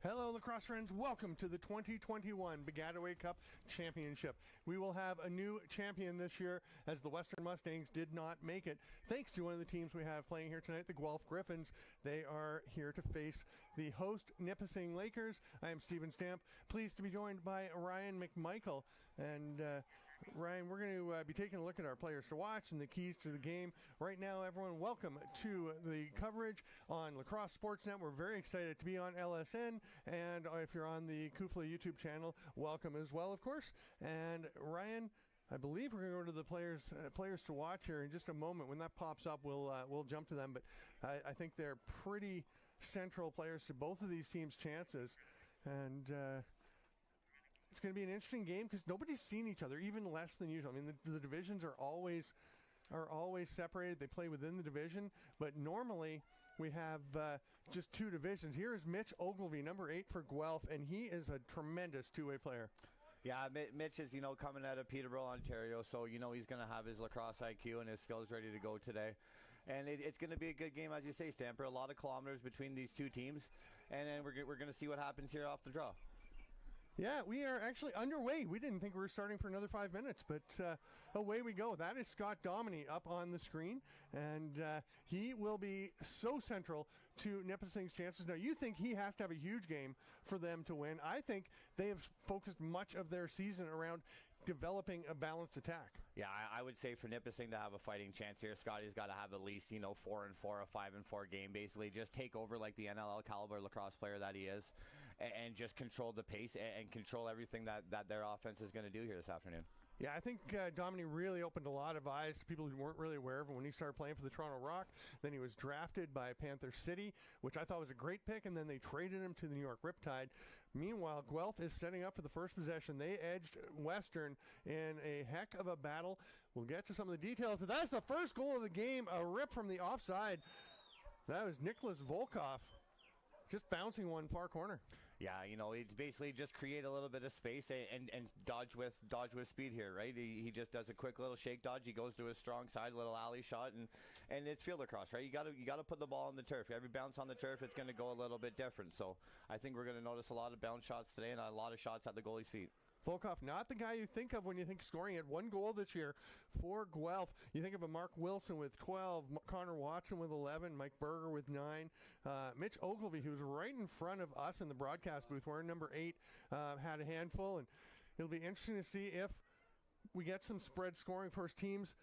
Hello, lacrosse friends. Welcome to the 2021 Piscataway Cup Championship. We will have a new champion this year as the Western Mustangs did not make it. Thanks to one of the teams we have playing here tonight, the Guelph Griffons. They are here to face the host Nipissing Lakers. I am Stephen Stamp. Pleased to be joined by Ryan McMichael. And Ryan, we're going to be taking a look at our players to watch and the keys to the game. Right now, everyone, welcome to the coverage on Lacrosse Sportsnet. We're very excited to be on LSN. And if you're on the Kufla YouTube channel, welcome as well, of course. And Ryan, I believe we're going to go to the players to watch here in just a moment. When that pops up, we'll jump to them. But I think they're pretty central players to both of these teams' chances. And it's going to be an interesting game because nobody's seen each other, even less than usual. I mean, the divisions are always separated. They play within the division, but normally we have just two divisions. Here is Mitch Ogilvy, number 8 for Guelph, and he is a tremendous two-way player. Yeah, Mitch is, coming out of Peterborough, Ontario, so, he's going to have his lacrosse IQ and his skills ready to go today. And it's going to be a good game, as you say, Stamper. A lot of kilometers between these two teams, and then we're going to see what happens here off the draw. Yeah, we are actually underway. We didn't think we were starting for another 5 minutes, but away we go. That is Scott Dominey up on the screen, and he will be so central to Nipissing's chances. Now, you think he has to have a huge game for them to win. I think they have focused much of their season around developing a balanced attack. Yeah, I would say for Nipissing to have a fighting chance here, Scotty's got to have at least, 4-4, a 5-4 game, basically. Just take over like the NLL caliber lacrosse player that he is and just control the pace and control everything that their offense is going to do here this afternoon. Yeah, I think Dominey really opened a lot of eyes to people who weren't really aware of him when he started playing for the Toronto Rock. Then he was drafted by Panther City, which I thought was a great pick, and then they traded him to the New York Riptide. Meanwhile, Guelph is setting up for the first possession. They edged Western in a heck of a battle. We'll get to some of the details, but that's the first goal of the game, a rip from the offside. That was Nicholas Volkov just bouncing one far corner. Yeah, it's basically just create a little bit of space and dodge with speed here, right? He just does a quick little shake dodge. He goes to his strong side, a little alley shot, and it's field lacrosse, right? You got to put the ball on the turf. Every bounce on the turf, it's going to go a little bit different. So I think we're going to notice a lot of bounce shots today and a lot of shots at the goalie's feet. Volkov, not the guy you think of when you think scoring. He had 1 goal this year for Guelph. You think of a Mark Wilson with 12, Connor Watson with 11, Mike Berger with 9. Mitch Ogilvy, who's right in front of us in the broadcast booth, wearing number 8, had a handful. And it'll be interesting to see if we get some spread scoring for his teams.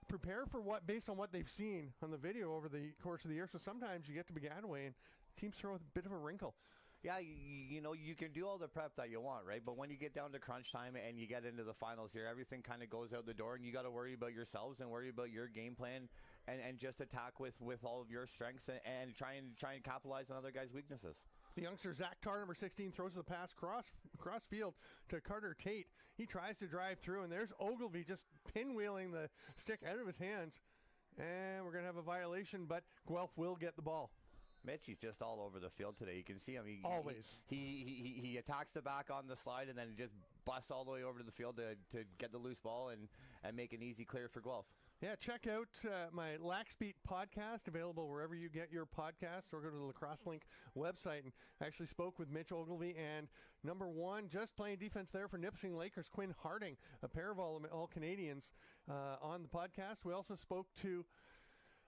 Prepare for what, based on what they've seen on the video over the course of the year. So sometimes you get to Piscataway and teams throw a bit of a wrinkle. Yeah, you can do all the prep that you want, right? But when you get down to crunch time and you get into the finals here, everything kind of goes out the door, and you got to worry about yourselves and worry about your game plan and just attack with all of your strengths and try and capitalize on other guys' weaknesses. The youngster Zach Tarr, number 16, throws the pass cross field to Carter Tate. He tries to drive through, and there's Ogilvy just pinwheeling the stick out of his hands. And we're going to have a violation, but Guelph will get the ball. Mitch, he's just all over the field today. You can see him. Always. He attacks the back on the slide and then just busts all the way over to the field to get the loose ball and make an easy clear for Guelph. Yeah, check out my Lax Beat podcast, available wherever you get your podcasts, or go to the Lacrosse Link website. And actually spoke with Mitch Ogilvy and number 1, just playing defense there for Nipissing Lakers, Quinn Harding, a pair of all-Canadians on the podcast. We also spoke to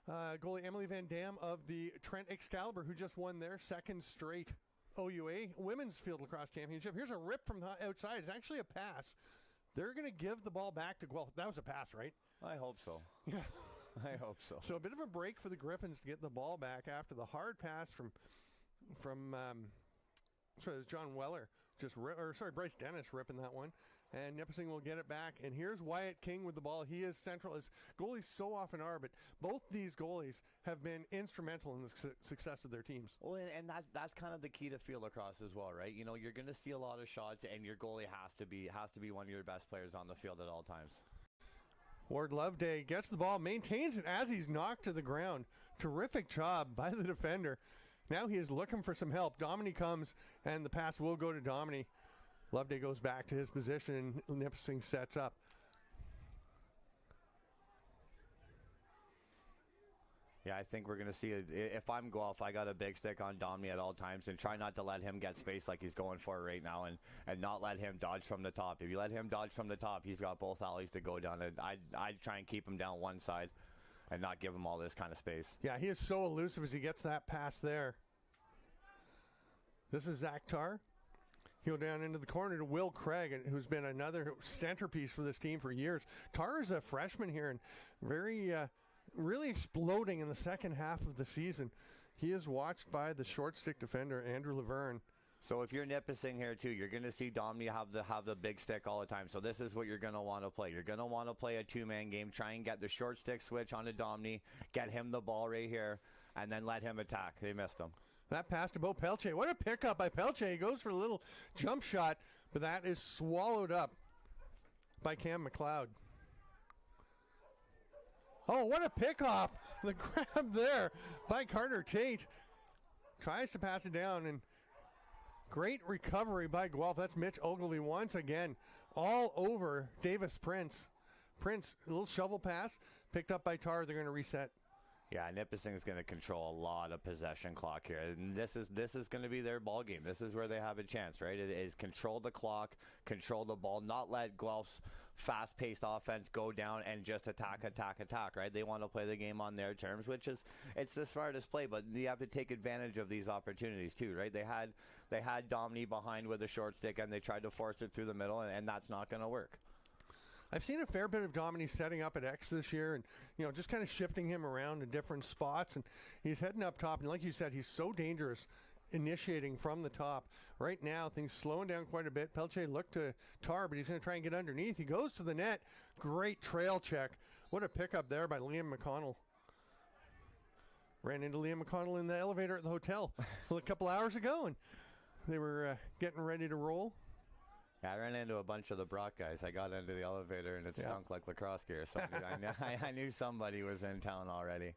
goalie Emily Van Dam of the Trent Excalibur, who just won their 2nd straight OUA Women's Field Lacrosse Championship. Here's a rip from the outside. It's actually a pass. They're going to give the ball back to Guelph. That was a pass, right? I hope so. Yeah. I hope so. So a bit of a break for the Griffons to get the ball back after the hard pass from John Weller. Bryce Dennis ripping that one. And Nipissing will get it back. And here's Wyatt King with the ball. He is central, as goalies so often are, but both these goalies have been instrumental in the success of their teams. Well, and that's kind of the key to field lacrosse as well, right? You're going to see a lot of shots, and your goalie has to be one of your best players on the field at all times. Ward Loveday gets the ball, maintains it as he's knocked to the ground. Terrific job by the defender. Now he is looking for some help. Dominey comes, and the pass will go to Dominey. Loveday goes back to his position, and Nipissing sets up. Yeah, I think we're going to see it. If I'm Guelph, I got a big stick on Domney at all times and try not to let him get space like he's going for right now and not let him dodge from the top. If you let him dodge from the top, he's got both alleys to go down. And I'd try and keep him down one side and not give him all this kind of space. Yeah, he is so elusive as he gets that pass there. This is Zach Tarr. He'll down into the corner to Will Craig, who's been another centerpiece for this team for years. Tarr is a freshman here and really exploding in the second half of the season. He is watched by the short stick defender, Andrew Laverne. So if you're Nipissing here too, you're going to see Domney have the big stick all the time. So this is what you're going to want to play. You're going to want to play a two-man game. Try and get the short stick switch onto Domney. Get him the ball right here, and then let him attack. They missed him. That pass to Bo Pelche. What a pickup by Pelche. He goes for a little jump shot, but that is swallowed up by Cam McLeod. Oh, what a pickoff. The grab there by Carter Tate. Tries to pass it down, and great recovery by Guelph. That's Mitch Ogilvy once again. All over Davis Prince. Prince, a little shovel pass, picked up by Tarr. They're going to reset. Yeah, Nipissing is going to control a lot of possession clock here. And this is going to be their ball game. This is where they have a chance, right? It is control the clock, control the ball, not let Guelph's fast-paced offense go down and just attack, right? They want to play the game on their terms, which is, it's the smartest play, but you have to take advantage of these opportunities too, right? They had Domney behind with a short stick and they tried to force it through the middle, and that's not going to work. I've seen a fair bit of Domney setting up at X this year and, just kind of shifting him around to different spots. And he's heading up top. And like you said, he's so dangerous initiating from the top. Right now, things slowing down quite a bit. Pelche looked to Tarr, but he's going to try and get underneath. He goes to the net. Great trail check. What a pickup there by Liam McConnell. Ran into Liam McConnell in the elevator at the hotel a couple hours ago, and they were getting ready to roll. Yeah, I ran into a bunch of the Brock guys. I got into the elevator, and it stunk like lacrosse gear. So I knew somebody was in town already.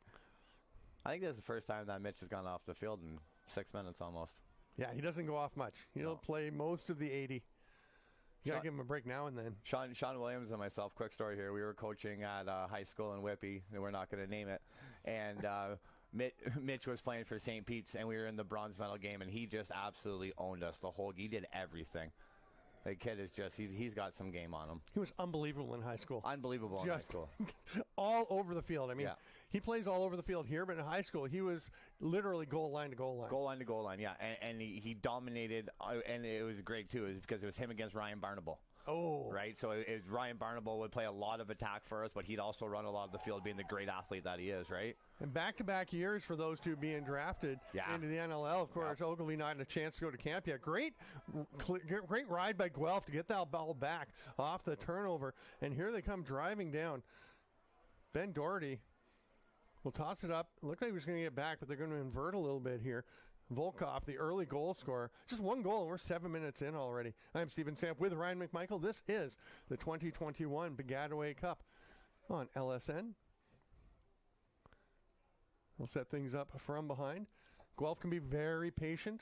I think this is the first time that Mitch has gone off the field in 6 minutes almost. Yeah, he doesn't go off much. He'll play most of the 80. You got to give him a break now and then. Sean Williams and myself, quick story here. We were coaching at high school in Whippy, and we're not going to name it. And Mitch was playing for St. Pete's, and we were in the bronze medal game, and he just absolutely owned us the whole. He did everything. The kid is just, he's got some game on him. He was unbelievable in high school. Unbelievable in high school. All over the field. I mean, he plays all over the field here, but in high school, he was literally goal line to goal line. Goal line to goal line, yeah. And he dominated, and it was great, too, because it was him against Ryan Barnable. Oh. Right? So Ryan Barnable would play a lot of attack for us, but he'd also run a lot of the field being the great athlete that he is, right? And back-to-back years for those two being drafted into the NLL. Of course, Ogilvy not had a chance to go to camp yet. Great ride by Guelph to get that ball back off the turnover. And here they come driving down. Ben Doherty will toss it up. Looked like he was going to get back, but they're going to invert a little bit here. Volkov, the early goal scorer. Just one goal, and we're 7 minutes in already. I'm Stephen Stamp with Ryan McMichael. This is the 2021 Piscataway Cup on LSN. We'll set things up from behind. Guelph can be very patient.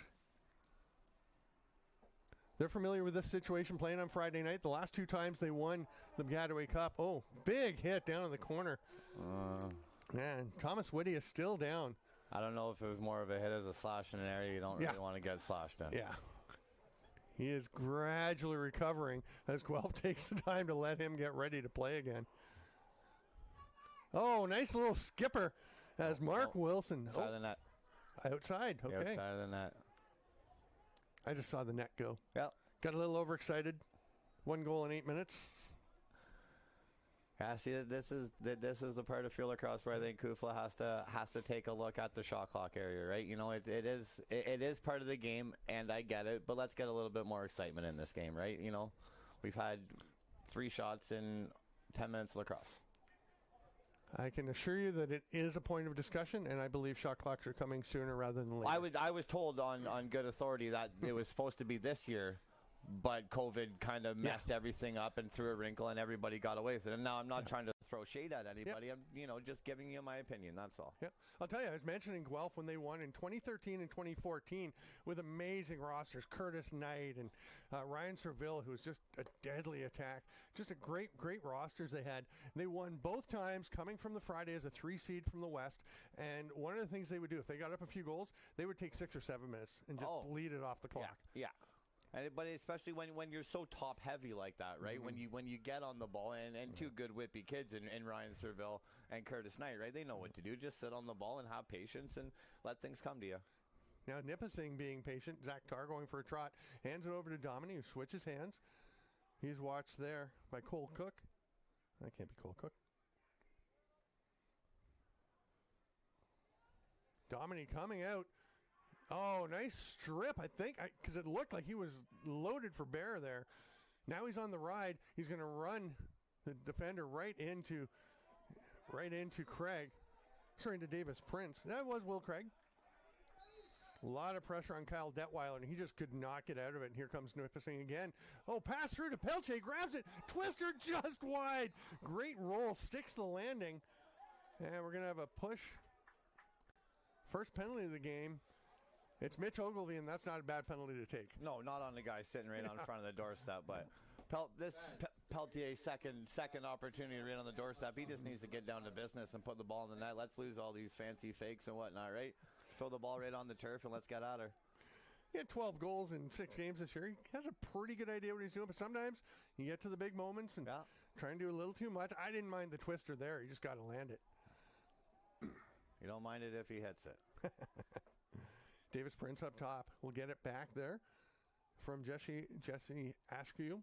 They're familiar with this situation playing on Friday night. The last two times they won the Piscataway Cup. Oh, big hit down in the corner. Man, Thomas Whitty is still down. I don't know if it was more of a hit as a slash in an area you don't really want to get slashed in. Yeah. He is gradually recovering as Guelph takes the time to let him get ready to play again. Oh, nice little skipper as Mark Wilson. Outside of the net. Outside, okay. Yeah, outside of the net. I just saw the net go. Yep. Got a little overexcited. 1 goal in 8 minutes. Yeah, see, this is the part of field lacrosse where I think Kufla has to take a look at the shot clock area, right? It is part of the game, and I get it, but let's get a little bit more excitement in this game, right? We've had 3 shots in 10 minutes of lacrosse. I can assure you that it is a point of discussion, and I believe shot clocks are coming sooner rather than later. I was told on good authority that it was supposed to be this year, but COVID kind of messed everything up and threw a wrinkle, and everybody got away with it. And now I'm not trying to throw shade at anybody. I'm, just giving you my opinion. That's all. Yeah, I'll tell you, I was mentioning Guelph when they won in 2013 and 2014 with amazing rosters. Curtis Knight and Ryan Serville, who was just a deadly attack. Just a great rosters they had. They won both times, coming from the Friday as a 3 seed from the West. And one of the things they would do, if they got up a few goals, they would take 6 or 7 minutes and just bleed it off the clock. Yeah. But especially when you're so top heavy like that, right? Mm-hmm. When you get on the ball and two good whippy kids in Ryan Serville and Curtis Knight, right? They know what to do. Just sit on the ball and have patience and let things come to you. Now Nipissing being patient. Zach Tarr going for a trot. Hands it over to Domini, who switches hands. He's watched there by Cole Cook. That can't be Cole Cook. Domini coming out. Oh, nice strip, I think, because it looked like he was loaded for bear there. Now he's on the ride. He's going to run the defender right into Craig. Sorry, into Davis Prince. That was Will Craig. A lot of pressure on Kyle Detweiler, and he just could not get out of it. And here comes Nipissing again. Oh, pass through to Pelche, grabs it. Twister just wide. Great roll, sticks the landing. And we're going to have a push. First penalty of the game. It's Mitch Ogilvy, and that's not a bad penalty to take. No, not on the guy sitting right on front of the doorstep. But Peltier's second opportunity right on the doorstep. He just needs to get down to business and put the ball in the net. Let's lose all these fancy fakes and whatnot, right? Throw the ball right on the turf, and let's get at her. He had 12 goals in 6 games this year. He has a pretty good idea what he's doing, but sometimes you get to the big moments and try and do a little too much. I didn't mind the twister there. You just got to land it. You don't mind it if he hits it. Davis Prince up top. We'll get it back there from Jesse Askew.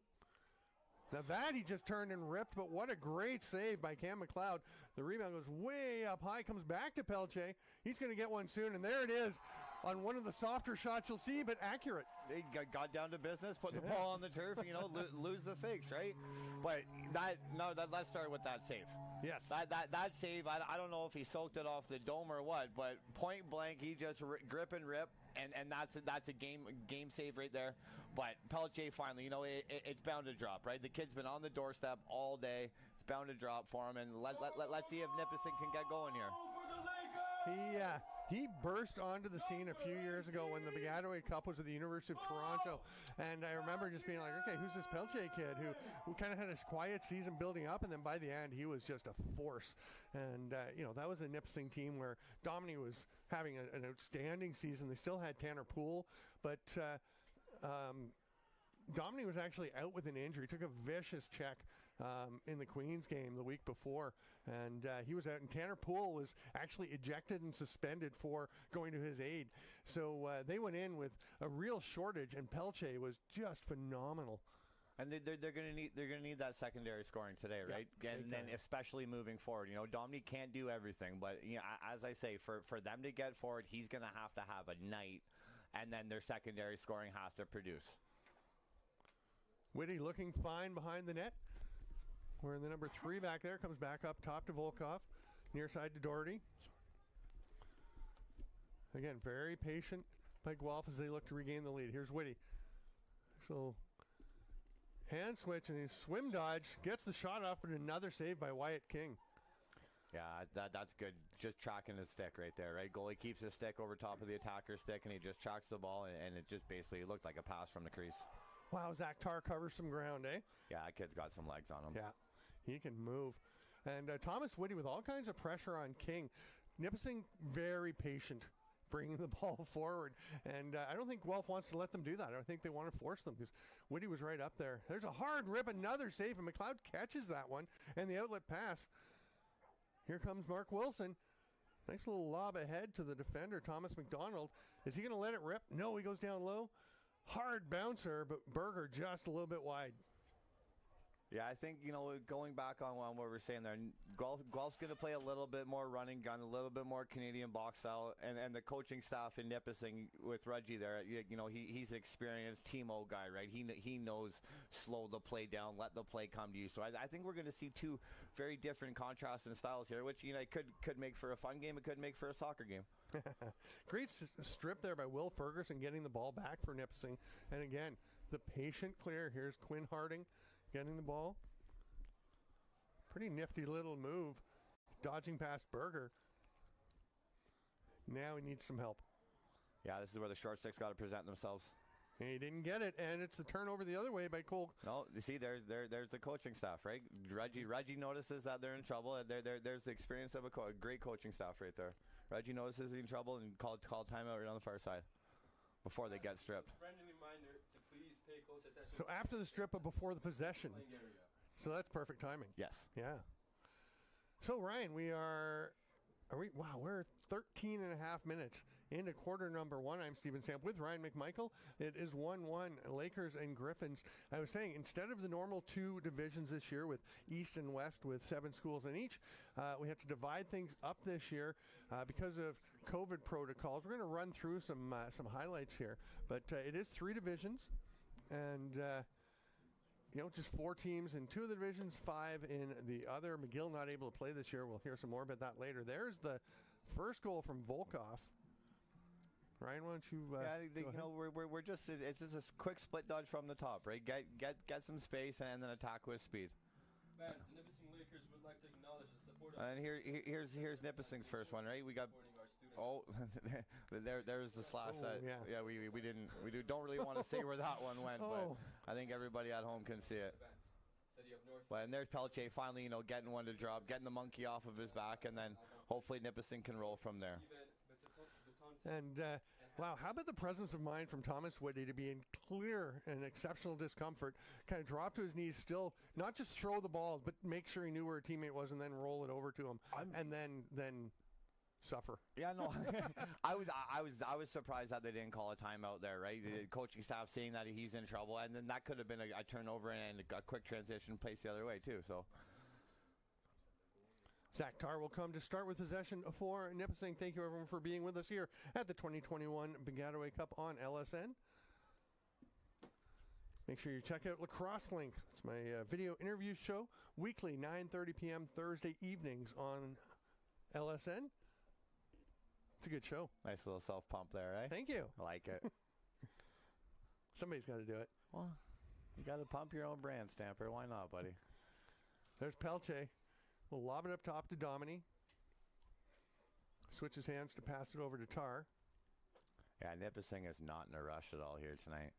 Now that he just turned and ripped, but what a great save by Cam McLeod. The rebound goes way up high, comes back to Pelche. He's going to get one soon, and there it is on one of the softer shots you'll see, but accurate. They got down to business, put the ball on the turf, lose the fakes, right? But let's start with that save. Yes. That save, I don't know if he soaked it off the dome or what, but point blank, he just grip and rip, and that's a game save right there. But Pelche finally, it's bound to drop, right? The kid's been on the doorstep all day. It's bound to drop for him, and let's see if Nipissing can get going here. He burst onto the scene a few years ago when the Piscataway Cup was at the University of Toronto. And I remember just being like, okay, who's this Pelche kid who kind of had a quiet season building up, and then by the end, he was just a force. And, that was a Nipissing team where Domini was having an outstanding season. They still had Tanner Poole, but Domini was actually out with an injury. Took a vicious check in the Queens game the week before, and he was out. And Tanner Poole was actually ejected and suspended for going to his aid. So they went in with a real shortage, and Pelche was just phenomenal. And they're going to need that secondary scoring today, right? And then especially moving forward, Dominique can't do everything, but as I say, for them to get forward, he's going to have a night, and then their secondary scoring has to produce. Whitty looking fine behind the net. We're in the number 3 back there. Comes back up top to Volkov. Near side to Doherty. Again, very patient by Guelph as they look to regain the lead. Here's Whitty. So, hand switch and he swim dodge. Gets the shot off, but another save by Wyatt King. Yeah, that's good. Just tracking the stick right there, right? Goalie keeps his stick over top of the attacker's stick, and he just tracks the ball, and it just basically looked like a pass from the crease. Wow, Zach Tarr covers some ground, eh? Yeah, that kid's got some legs on him. Yeah, he can move. And Thomas Whitty with all kinds of pressure on King. Nipissing very patient, bringing the ball forward. And I don't think Guelph wants to let them do that. I don't think they want to force them because Whitty was right up there. There's a hard rip, another save, and McLeod catches that one. And the outlet pass. Here comes Mark Wilson. Nice little lob ahead to the defender, Thomas McDonald. Is he going to let it rip? No, he goes down low. Hard bouncer, but Berger just a little bit wide. Yeah, I think, going back on what we're saying there, Guelph's going to play a little bit more running gun, a little bit more Canadian box style, and the coaching staff in Nipissing with Reggie there, he's an experienced Timo guy, right? He knows slow the play down, let the play come to you. So I think we're going to see two very different contrasting styles here, which, could make for a fun game. It could make for a soccer game. Great strip there by Will Ferguson getting the ball back for Nipissing. And again, the patient clear. Here's Quinn Harding getting the ball. Pretty nifty little move. Dodging past Berger. Now he needs some help. Yeah, this is where the short sticks got to present themselves. He didn't get it, and it's the turnover the other way by Cole. No, you see, there's the coaching staff, right? Reggie notices that they're in trouble, and there's the experience of a great coaching staff right there. Reggie notices he's in trouble and called timeout right on the far side before they get stripped. Friendly reminder to please pay close attention. So after the strip, but before the possession. So that's perfect timing. Yes. Yeah. So Ryan, we're 13 and a half minutes into quarter number one. I'm Stephen Stamp with Ryan McMichael. It is 1-1 Lakers and Griffins. I was saying, instead of the normal two divisions this year with East and West with 7 schools in each, we have to divide things up this year because of COVID protocols. We're going to run through some highlights here, but it is 3 divisions, and just 4 teams in 2 of the divisions, 5 in the other. McGill not able to play this year. We'll hear some more about that later. There's the first goal from Volkov. Ryan, why don't you? We're just it's just a quick split dodge from the top, right? Get some space and then attack with speed. Fans, the Nipissing Lakers would like to acknowledge the support of. And here's Nipissing's first one, right? We got. Oh, there's the slash that. Yeah, we don't really want to say where that one went, but I think everybody at home can see it. Well, and there's Pelche finally, getting one to drop, getting the monkey off of his back, and then hopefully Nipissing can roll from there. And wow, how about the presence of mind from Thomas Whitty to be in clear and exceptional discomfort, kind of drop to his knees, still not just throw the ball, but make sure he knew where a teammate was, and then roll it over to him, and then suffer. Yeah, no, I was surprised that they didn't call a timeout there, right? The coaching staff seeing that he's in trouble, and then that could have been a turnover and a quick transition place the other way too. So. Zach Tarr will come to start with possession for Nipissing. Thank you, everyone, for being with us here at the 2021 Piscataway Cup on LSN. Make sure you check out Lacrosse Link. It's my video interview show, weekly, 9:30 p.m. Thursday evenings on LSN. It's a good show. Nice little self-pump there, eh? Thank you. I like it. Somebody's got to do it. Well, you got to pump your own brand, Stamper. Why not, buddy? There's Pelche. We'll lob it up top to Domini. Switch his hands to pass it over to Tarr. Yeah, Nipissing is not in a rush at all here tonight.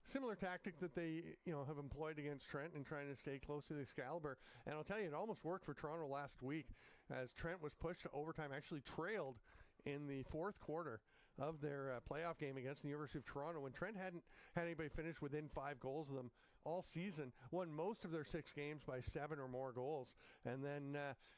Similar tactic that they have employed against Trent and trying to stay close to the Excalibur. And I'll tell you, it almost worked for Toronto last week as Trent was pushed to overtime, actually trailed in the 4th quarter of their playoff game against the University of Toronto when Trent hadn't had anybody finish within 5 goals of them all season, won most of their 6 games by 7 or more goals. And then,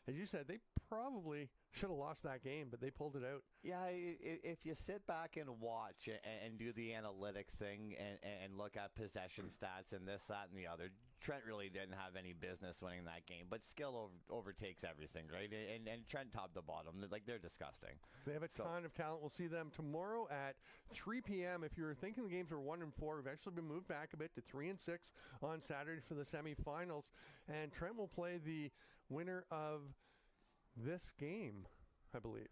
as you said, they probably should have lost that game, but they pulled it out. Yeah, if you sit back and watch and do the analytics thing and look at possession stats and this, that, and the other, Trent really didn't have any business winning that game, but skill overtakes everything, right? And Trent topped the bottom. They're disgusting. They have a ton of talent. We'll see them tomorrow at 3 p.m. If you were thinking the games are 1 and 4, we've actually been moved back a bit to 3 and 6 on Saturday for the semifinals. And Trent will play the winner of this game, I believe,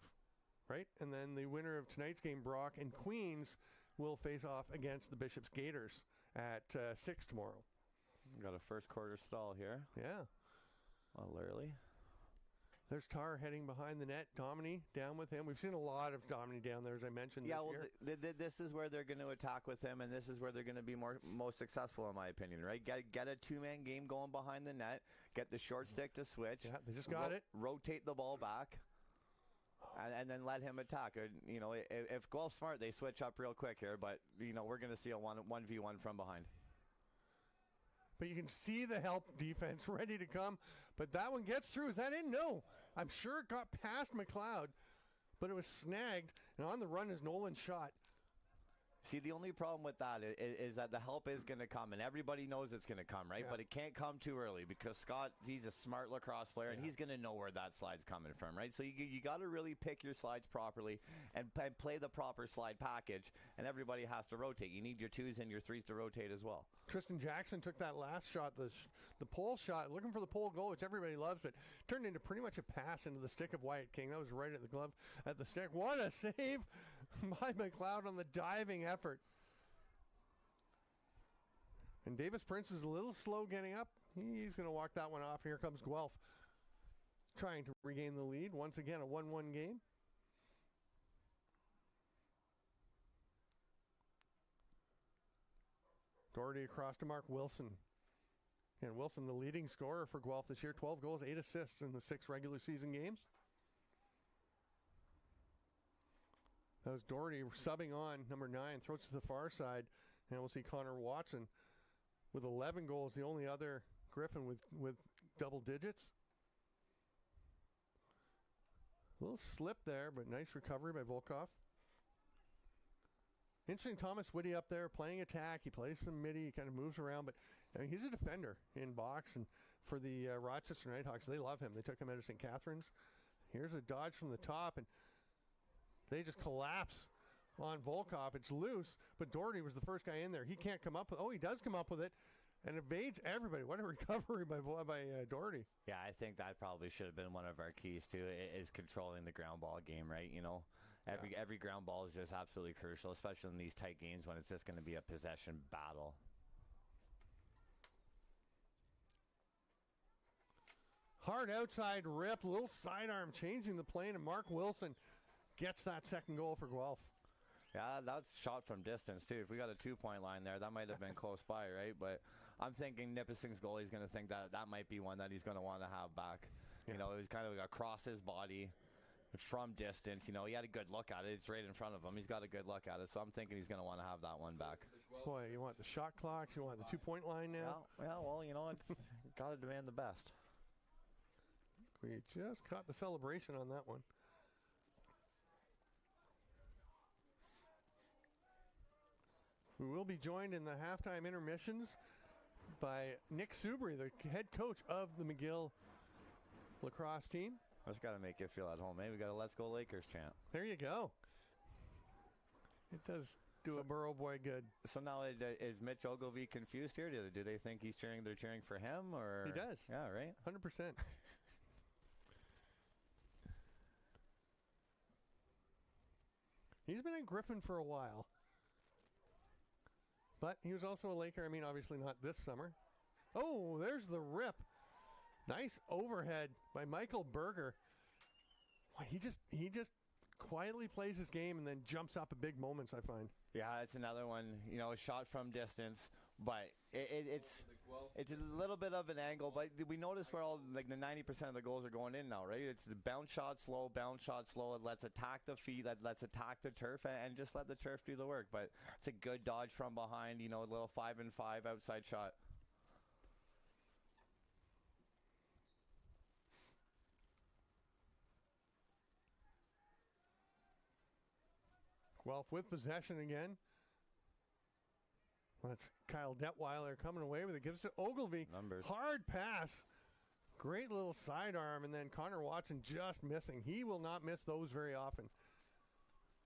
right? And then the winner of tonight's game, Brock and Queens, will face off against the Bishops Gators at 6 tomorrow. Got a first quarter stall here. Yeah. A little early. There's Tarr heading behind the net. Domini down with him. We've seen a lot of Domini down there, as I mentioned. Yeah, well, this is where they're going to attack with him, and this is where they're going to be most successful, in my opinion, right? Get a 2-man game going behind the net. Get the short stick to switch. Yeah, they just got it. Rotate the ball back. And then let him attack. If Guelph's smart, they switch up real quick here, but, we're going to see a 1v1 from behind. But you can see the help defense ready to come. But that one gets through. Is that in? No. I'm sure it got past McLeod, but it was snagged. And on the run is Nolan's shot. See, the only problem with that is that the help is going to come, and everybody knows it's going to come, right? Yeah. But it can't come too early because Scott, he's a smart lacrosse player, and he's going to know where that slide's coming from, right? So you got to really pick your slides properly and play the proper slide package, and everybody has to rotate. You need your 2s and your 3s to rotate as well. Tristan Jackson took that last shot, the pole shot, looking for the pole goal, which everybody loves, but turned into pretty much a pass into the stick of Wyatt King. That was right at the glove at the stick. What a save by McLeod on the diving effort. And Davis Prince is a little slow getting up. He's going to walk that one off. Here comes Guelph trying to regain the lead. Once again, a 1-1 game. Doherty across to Mark Wilson. And Wilson, the leading scorer for Guelph this year, 12 goals, 8 assists in the 6 regular season games. That was Doherty subbing on number 9, throws to the far side, and we'll see Connor Watson with 11 goals, the only other Griffin with double digits. A little slip there, but nice recovery by Volkov. Interesting, Thomas Whitty up there playing attack. He plays some midi. He kind of moves around, but I mean, he's a defender in box. And for the Rochester Nighthawks, they love him. They took him out of St. Catharines. Here's a dodge from the top, and they just collapse on Volkov. It's loose, but Doherty was the first guy in there. He can't come up with. Oh, he does come up with it, and evades everybody. What a recovery by Doherty. Yeah, I think that probably should have been one of our keys too. Is controlling the ground ball game, right? You know. Every ground ball is just absolutely crucial, especially in these tight games when it's just going to be a possession battle. Hard outside rip, little sidearm changing the plane, and Mark Wilson gets that second goal for Guelph. Yeah, that's shot from distance too. If we got a 2-point line there, that might have been close by, right? But I'm thinking Nipissing's goalie is going to think that might be one that he's going to want to have back. Yeah. You know, it was kind of across his body. From distance, you know, he had a good look at it. It's right in front of him. He's got a good look at it, so I'm thinking he's going to want to have that one back. Boy, you want the shot clock? You want the 2-point line now? Yeah, well, you know, it's got to demand the best. We just caught the celebration on that one. We will be joined in the halftime intermissions by Nick Subry, the head coach of the McGill lacrosse team. That's got to make you feel at home. Maybe we got a Let's Go Lakers chant. There you go. It does do a Burrow boy good. So now is Mitch Ogilvy confused here? Do they think they're cheering for him? Or he does. Yeah, right? 100%. He's been in Griffin for a while. But he was also a Laker. I mean, obviously not this summer. Oh, there's the rip. Nice overhead by Michael Berger. Boy, he just quietly plays his game and then jumps up at big moments, I find. Yeah, it's another one, you know, a shot from distance, but it's a little bit of an angle, but we notice where all like the 90% of the goals are going in now, right? It's the bounce shot slow. Let's attack the feet, let's attack the turf, and just let the turf do the work. But it's a good dodge from behind, you know, a little 5-and-5 outside shot. Guelph with possession again. That's Kyle Detweiler coming away with it. Gives it to Ogilvy. Numbers. Hard pass. Great little sidearm, and then Connor Watson just missing. He will not miss those very often.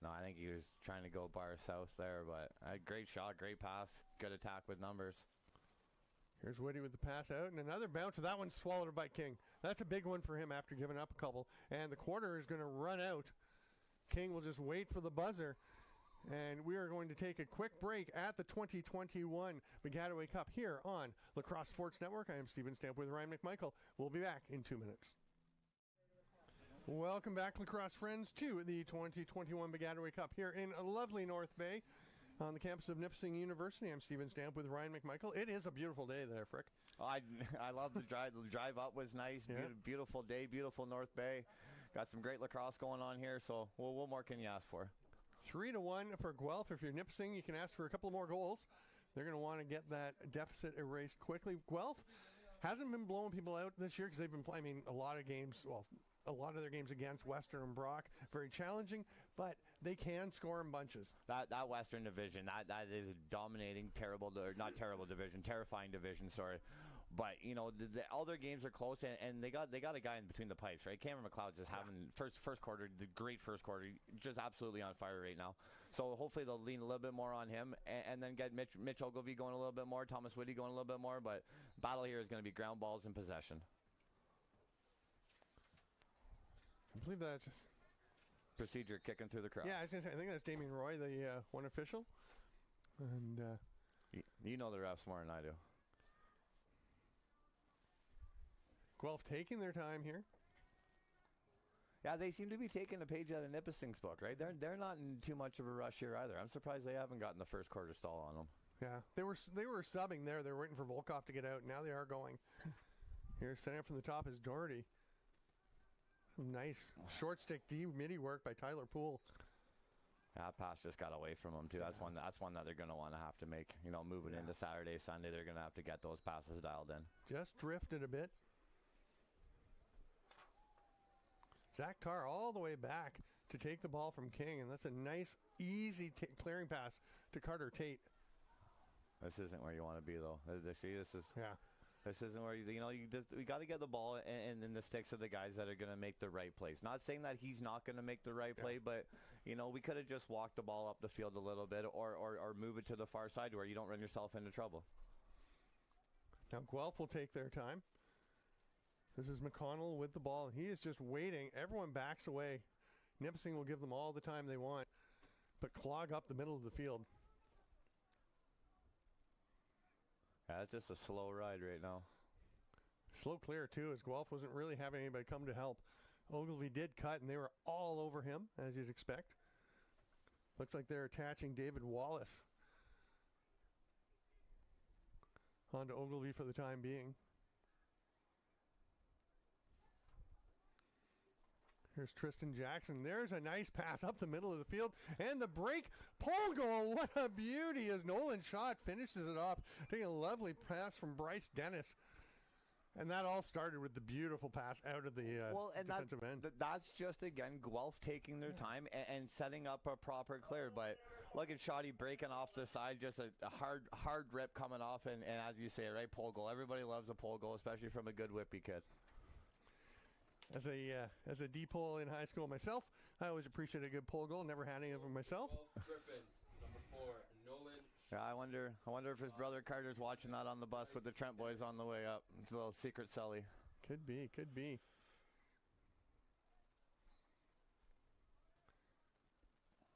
No, I think he was trying to go bar south there, but a great shot, great pass, good attack with numbers. Here's Whitty with the pass out, and another bounce. That one's swallowed by King. That's a big one for him after giving up a couple. And the quarter is going to run out. King will just wait for the buzzer. And we are going to take a quick break at the 2021 Piscataway Cup here on Lacrosse Sports Network. I am Steven Stamp with Ryan McMichael. We'll be back in 2 minutes. Welcome back, lacrosse friends, to the 2021 Piscataway Cup here in lovely North Bay on the campus of Nipissing University. I'm Steven Stamp with Ryan McMichael. It is a beautiful day there, Frick. Oh, I love the drive. The drive up was nice. Yeah. Beautiful day, beautiful North Bay. Got some great lacrosse going on here, so what more can you ask for? 3-1 for Guelph. If you're Nipissing, you can ask for a couple more goals. They're going to want to get that deficit erased quickly. Guelph hasn't been blowing people out this year because they've been playing a lot of games, a lot of their games against Western and Brock. Very challenging, but they can score in bunches. That Western division, that is a dominating, terrifying division, sorry. But, you know, all their games are close, and they got a guy in between the pipes, right? Cameron McLeod's just having first quarter, the great first quarter, just absolutely on fire right now. So hopefully they'll lean a little bit more on him, and then get Mitch Ogilvy going a little bit more, Thomas Whitty going a little bit more. But battle here is going to be ground balls and possession. I believe that's procedure kicking through the crowd. Yeah, I think that's Damien Roy, the one official. And you know the refs more than I do. Guelph taking their time here. Yeah, they seem to be taking a page out of Nipissing's book, right? They're not in too much of a rush here either. I'm surprised they haven't gotten the first quarter stall on them. Yeah, they were subbing there. They were waiting for Volkov to get out. Now they are going. Here, setting up from the top is Doherty. Some nice short stick D midi work by Tyler Poole. That pass just got away from them too. That's one that they're going to want to have to make. Moving into Saturday, Sunday, they're going to have to get those passes dialed in. Just drifted a bit. Zach Tarr all the way back to take the ball from King, and that's a nice, easy clearing pass to Carter Tate. This isn't where you want to be, though. This isn't where we got to get the ball in the sticks of the guys that are going to make the right plays. Not saying that he's not going to make the right play, but we could have just walked the ball up the field a little bit, or move it to the far side where you don't run yourself into trouble. Now Guelph will take their time. This is McConnell with the ball. He is just waiting. Everyone backs away. Nipissing will give them all the time they want, but clog up the middle of the field. Yeah, it's just a slow ride right now. Slow clear, too, as Guelph wasn't really having anybody come to help. Ogilvy did cut, and they were all over him, as you'd expect. Looks like they're attaching David Wallace onto Ogilvy for the time being. Here's Tristan Jackson. There's a nice pass up the middle of the field. And the break. Pole goal. What a beauty as Nolan Schott finishes it off. Taking a lovely pass from Bryce Dennis. And that all started with the beautiful pass out of the defensive end. That's just, again, Guelph taking their time and setting up a proper clear. But look at Shotty breaking off the side. Just a hard rip coming off. And as you say, right, pole goal. Everybody loves a pole goal, especially from a good whippy kid. As a D-pole in high school myself, I always appreciate a good pole goal. Never had any of them myself. Griffins, number 4, Nolan. Yeah, I wonder if his brother Carter's watching that on the bus with the Trent boys on the way up. It's a little secret Sully. Could be.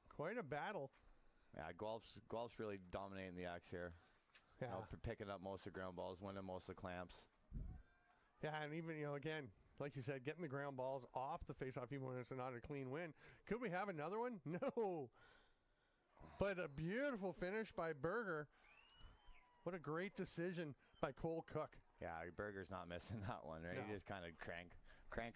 Quite a battle. Yeah, Guelph's really dominating the axe here. Yeah, picking up most of the ground balls, winning most of the clamps. Yeah, and even again, like you said, getting the ground balls off the faceoff, even when it's not a clean win. Could we have another one? No. But a beautiful finish by Berger. What a great decision by Cole Cook. Yeah, Berger's not missing that one, right? No. He just kind of crank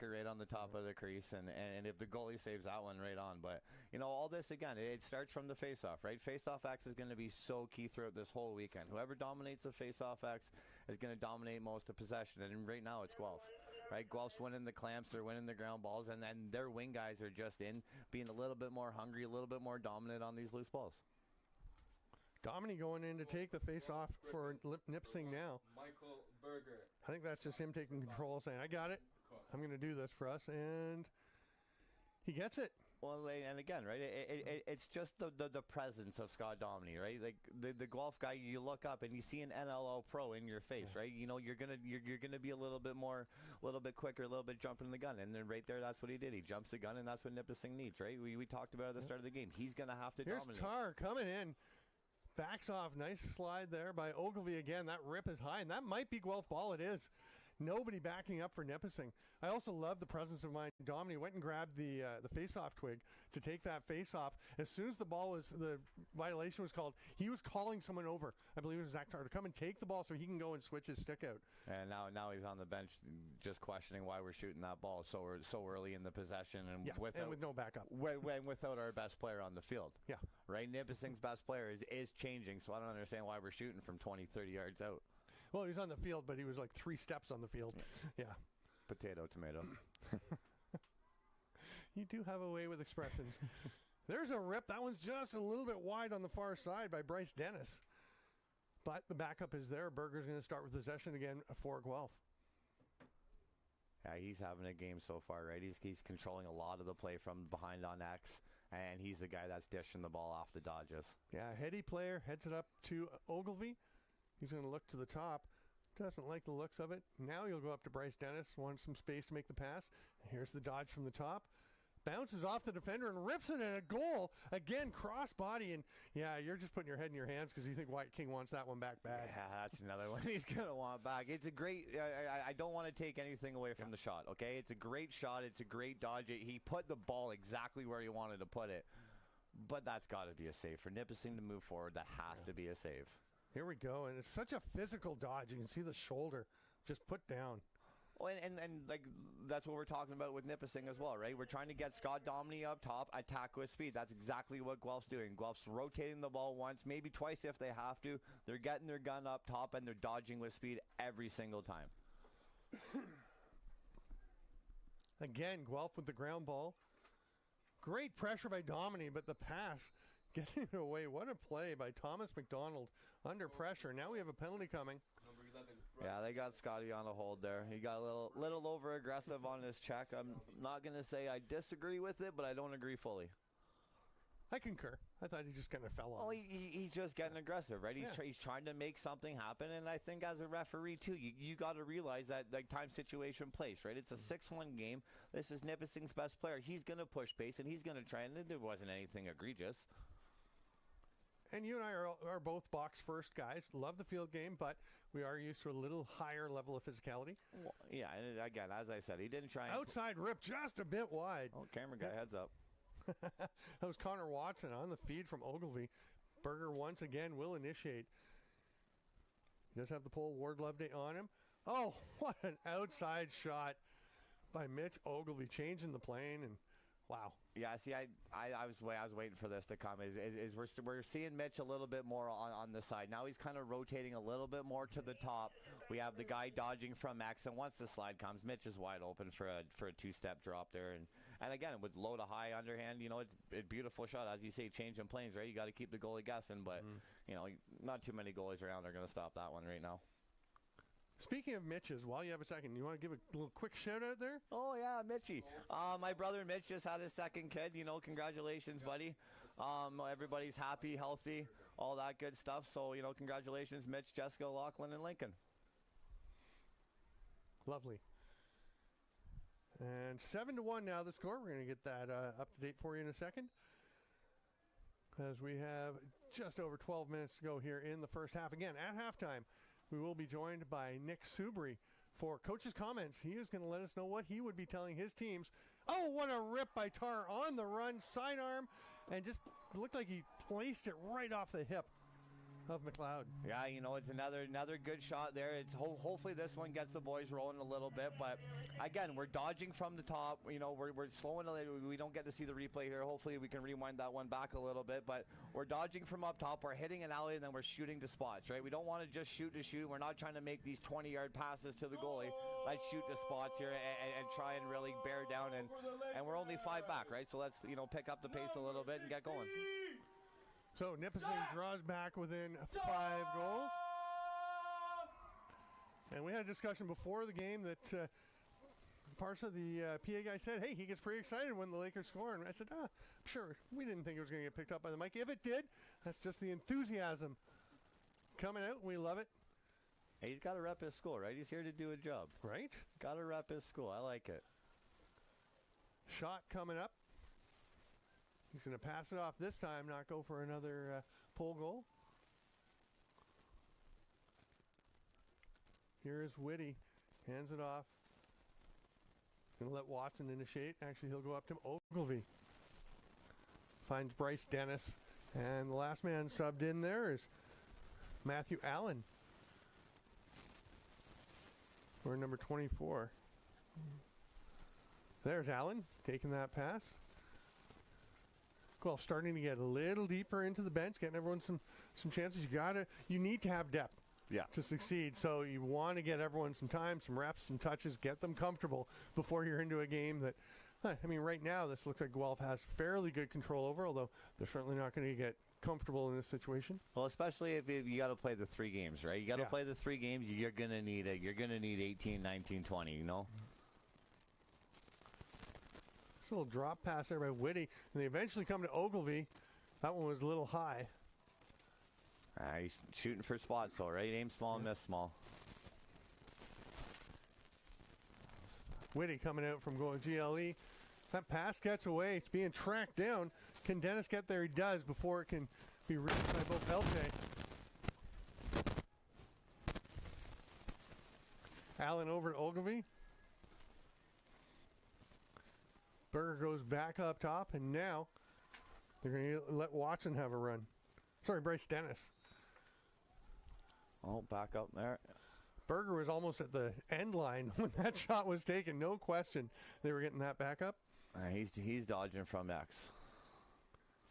it right on the top of the crease, and if the goalie saves that one, right on. But, all this, again, it starts from the faceoff, right? Faceoff X is going to be so key throughout this whole weekend. Whoever dominates the faceoff X is going to dominate most of possession, and right now it's Guelph. Right, Guelph's winning the clamps, they're winning the ground balls, and then their wing guys are just being a little bit more hungry, a little bit more dominant on these loose balls. Domini going in to take the face-off for Nipissing now. Michael Berger. I think that's just him taking control, saying, I got it. I'm going to do this for us, and he gets it. Well, and again, right, it's just the presence of Scott Domini, right? Like the Guelph guy, you look up and you see an NLL pro in your face, right? You're gonna be a little bit quicker, a little bit jumping the gun, and then right there, that's what he did. He jumps the gun, and that's what Nipissing needs, right? We talked about at the start of the game. He's gonna have to dominate. Here's Tarr coming in, backs off, nice slide there by Ogilvy again. That rip is high, and that might be Guelph ball. It is. Nobody backing up for Nipissing. I also love the presence of mind. Domini went and grabbed the face-off twig to take that face-off. As soon as the violation was called, he was calling someone over. I believe it was Zach Tarr to come and take the ball so he can go and switch his stick out. And now he's on the bench just questioning why we're shooting that ball so early in the possession and with no backup. Without our best player on the field. Yeah. Right? Nipissing's best player is changing, so I don't understand why we're shooting from 20, 30 yards out. Well, he was on the field, but he was like 3 steps on the field. Yeah. Potato, tomato. You do have a way with expressions. There's a rip. That one's just a little bit wide on the far side by Bryce Dennis. But the backup is there. Berger's going to start with possession again for Guelph. Yeah, he's having a game so far, right? He's controlling a lot of the play from behind on X, and he's the guy that's dishing the ball off the dodges. Yeah, heady player, heads it up to Ogilvy. He's going to look to the top. Doesn't like the looks of it. Now he'll go up to Bryce Dennis. Wants some space to make the pass. Here's the dodge from the top. bounces off the defender and rips it in a goal. Again, cross-body, and yeah, you're just putting your head in your hands because you think Wyatt King wants that one back bad. Yeah, that's another one he's going to want back. It's a great, I don't want to take anything away from the shot, okay? It's a great shot. It's a great dodge. He put the ball exactly where he wanted to put it. But that's got to be a save. For Nipissing to move forward, that has to be a save. Here we go, and it's such a physical dodge. You can see the shoulder just put down. Oh, and like that's what we're talking about with Nipissing as well, right? We're trying to get Scott Domney up top, attack with speed. That's exactly what Guelph's doing. Guelph's rotating the ball once, maybe twice if they have to. They're getting their gun up top, and they're dodging with speed every single time. Again, Guelph with the ground ball. Great pressure by Domney, but the pass getting it away. What a play by Thomas McDonald under pressure. Now we have a penalty coming. Number 11. Yeah, they got Scotty on a hold there. He got a little over aggressive on his check. I'm not going to say I disagree with it, but I don't agree fully. I concur. I thought he just kind of fell off. Oh, he's just getting aggressive, right? He's trying to make something happen, and I think as a referee, too, you got to realize that like time, situation, place, right? It's a 6-1 game. This is Nipissing's best player. He's going to push pace, and he's going to try, and there wasn't anything egregious. And you and I are both box first guys. Love the field game, but we are used to a little higher level of physicality. Well, yeah, and again, as I said, he didn't try and outside rip just a bit wide. Oh, camera guy, heads up. That was Connor Watson on the feed from Ogilvy. Berger once again will initiate. He does have the pole Ward Loveday on him. Oh, what an outside shot by Mitch Ogilvy, changing the plane, and wow. Yeah, see, I was waiting for this to come. Is we're seeing Mitch a little bit more on the side. Now he's kind of rotating a little bit more to the top. We have the guy dodging from X, and once the slide comes, Mitch is wide open for a two-step drop there. And again, with low to high underhand, it's a beautiful shot. As you say, changing planes, right? You got to keep the goalie guessing, but not too many goalies around are going to stop that one right now. Speaking of Mitches, while you have a second, you want to give a little quick shout out there? Oh, yeah, Mitchie. My brother Mitch just had his second kid. Congratulations, buddy. Everybody's happy, healthy, all that good stuff. So, congratulations, Mitch, Jessica, Lachlan, and Lincoln. Lovely. And 7-1 now the score. We're going to get that up to date for you in a second, as we have just over 12 minutes to go here in the first half. Again, at halftime, we will be joined by Nick Subri for coach's comments. He is going to let us know what he would be telling his teams. Oh, what a rip by Tar on the run, sidearm, and just looked like he placed it right off the hip of McLeod. Yeah, it's another good shot there. It's hopefully this one gets the boys rolling a little bit, but again, we're dodging from the top. We're slowing a little. We don't get to see the replay here. Hopefully we can rewind that one back a little bit, but we're dodging from up top. We're hitting an alley, and then we're shooting to spots, right? We don't want to just shoot to shoot. We're not trying to make these 20-yard passes to the goalie. Let's shoot to spots here and try and really bear down, and we're only 5 back, right? So let's pick up the pace a little bit and get going. So Nipissing draws back within 5 goals. And we had a discussion before the game that Parsa, the PA guy, said, hey, he gets pretty excited when the Lakers score. And I said, I'm sure. We didn't think it was going to get picked up by the mic. If it did, that's just the enthusiasm coming out. We love it. Hey, he's got to rep his school, right? He's here to do a job. Right? Got to rep his school. I like it. Shot coming up. He's going to pass it off this time, not go for another pole goal. Here is Whitty. Hands it off. Going to let Watson initiate. Actually, he'll go up to Ogilvy. Finds Bryce Dennis. And the last man subbed in there is Matthew Allen. Or number 24. There's Allen taking that pass. Well, starting to get a little deeper into the bench, getting everyone some chances. You need to have depth to succeed. So you want to get everyone some time, some reps, some touches, get them comfortable before you're into a game that, right now this looks like Guelph has fairly good control over, although they're certainly not going to get comfortable in this situation. Well, especially if you got to play the 3 games, right? You got to play the 3 games. You're going to need 18, 19, 20, A little drop pass there by Whitty, and they eventually come to Ogilvy. That one was a little high. He's shooting for spots, though, right? Aim small, miss small. Whitty coming out from GLE. That pass gets away. It's being tracked down. Can Dennis get there? He does before it can be reached by Bo Pelche. Allen over to Ogilvy. Berger goes back up top, and now they're going to let Watson have a run. Sorry, Bryce Dennis. Oh, back up there. Berger was almost at the end line when that shot was taken. No question they were getting that back up. He's dodging from X.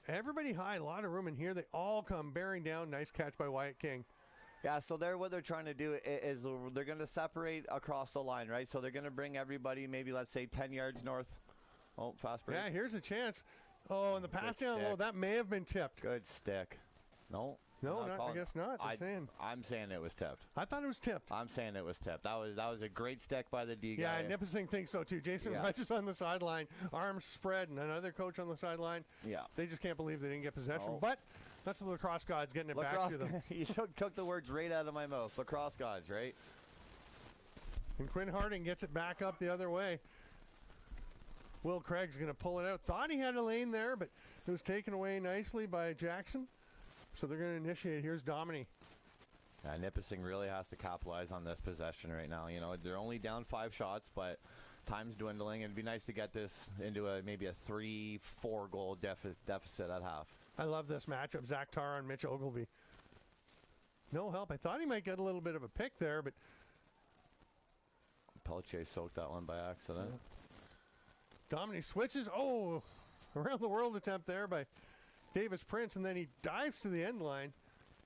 Everybody high, a lot of room in here. They all come bearing down. Nice catch by Wyatt King. Yeah, so what they're trying to do is they're going to separate across the line, right? So they're going to bring everybody maybe, let's say, 10 yards north. Oh, fast break. Yeah, here's a chance. Oh, and the pass Good down stick. low, that may have been tipped. Good stick. No, I guess not. I'm saying it was tipped. I thought it was tipped. I'm saying it was tipped. That was a great stick by the D guy. Yeah, Nipissing thinks so too. Jason Rogers on the sideline, arms spread, and another coach on the sideline. Yeah. They just can't believe they didn't get possession. Oh. But that's the lacrosse gods getting it back to them. You took the words right out of my mouth. Lacrosse gods, right? And Quinn Harding gets it back up the other way. Will Craig's going to pull it out. Thought he had a lane there, but it was taken away nicely by Jackson. So they're going to initiate. Here's Domini. Yeah, Nipissing really has to capitalize on this possession right now. You know, they're only down 5 shots, but time's dwindling. It'd be nice to get this into maybe a 3-4 goal deficit at half. I love this matchup. Zach Tarr on Mitch Ogilvy. No help. I thought he might get a little bit of a pick there, but Pelche soaked that one by accident. Yeah. Dominic switches. Oh, around the world attempt there by Davis Prince, and then he dives to the end line.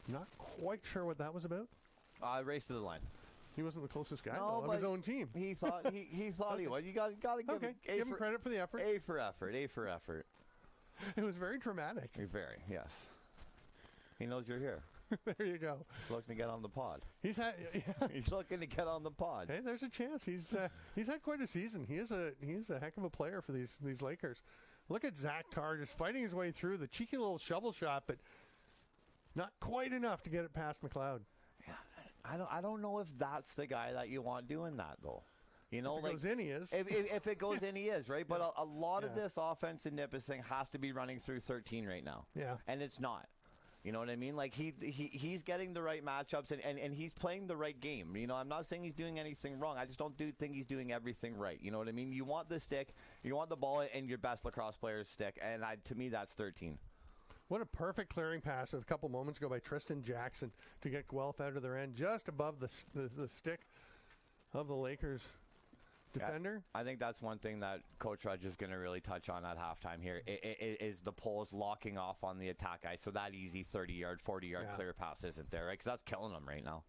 Not quite sure what that was about. Race to the line. He wasn't the closest guy No, on his own team. He thought he thought he was. You got to give him credit for the effort. A for effort. A for effort. It was very dramatic. Very, yes. He knows you're here. There you go. He's looking to get on the pod. He's looking to get on the pod. Hey, there's a chance. He's had quite a season. He is a heck of a player for these Lakers. Look at Zach Tarr just fighting his way through the cheeky little shovel shot, but not quite enough to get it past McLeod. Yeah, I don't know if that's the guy that you want doing that though. You know, if it goes in, he is. If it goes in, he is, right? But a lot of this offense in Nipissing has to be running through 13 right now. Yeah. And it's not. You know what I mean? Like, he's getting the right matchups, and he's playing the right game. You know, I'm not saying he's doing anything wrong. I just don't think he's doing everything right. You know what I mean? You want the stick. You want the ball in your best lacrosse player's stick. And to me, that's 13. What a perfect clearing pass a couple moments ago by Tristan Jackson to get Guelph out of their end just above the stick of the Lakers defender. Yeah, I think that's one thing that Coach Rudge is going to really touch on at halftime here is the poles locking off on the attack guy. So that easy 30-yard, 40-yard clear pass isn't there, right? Because that's killing them right now.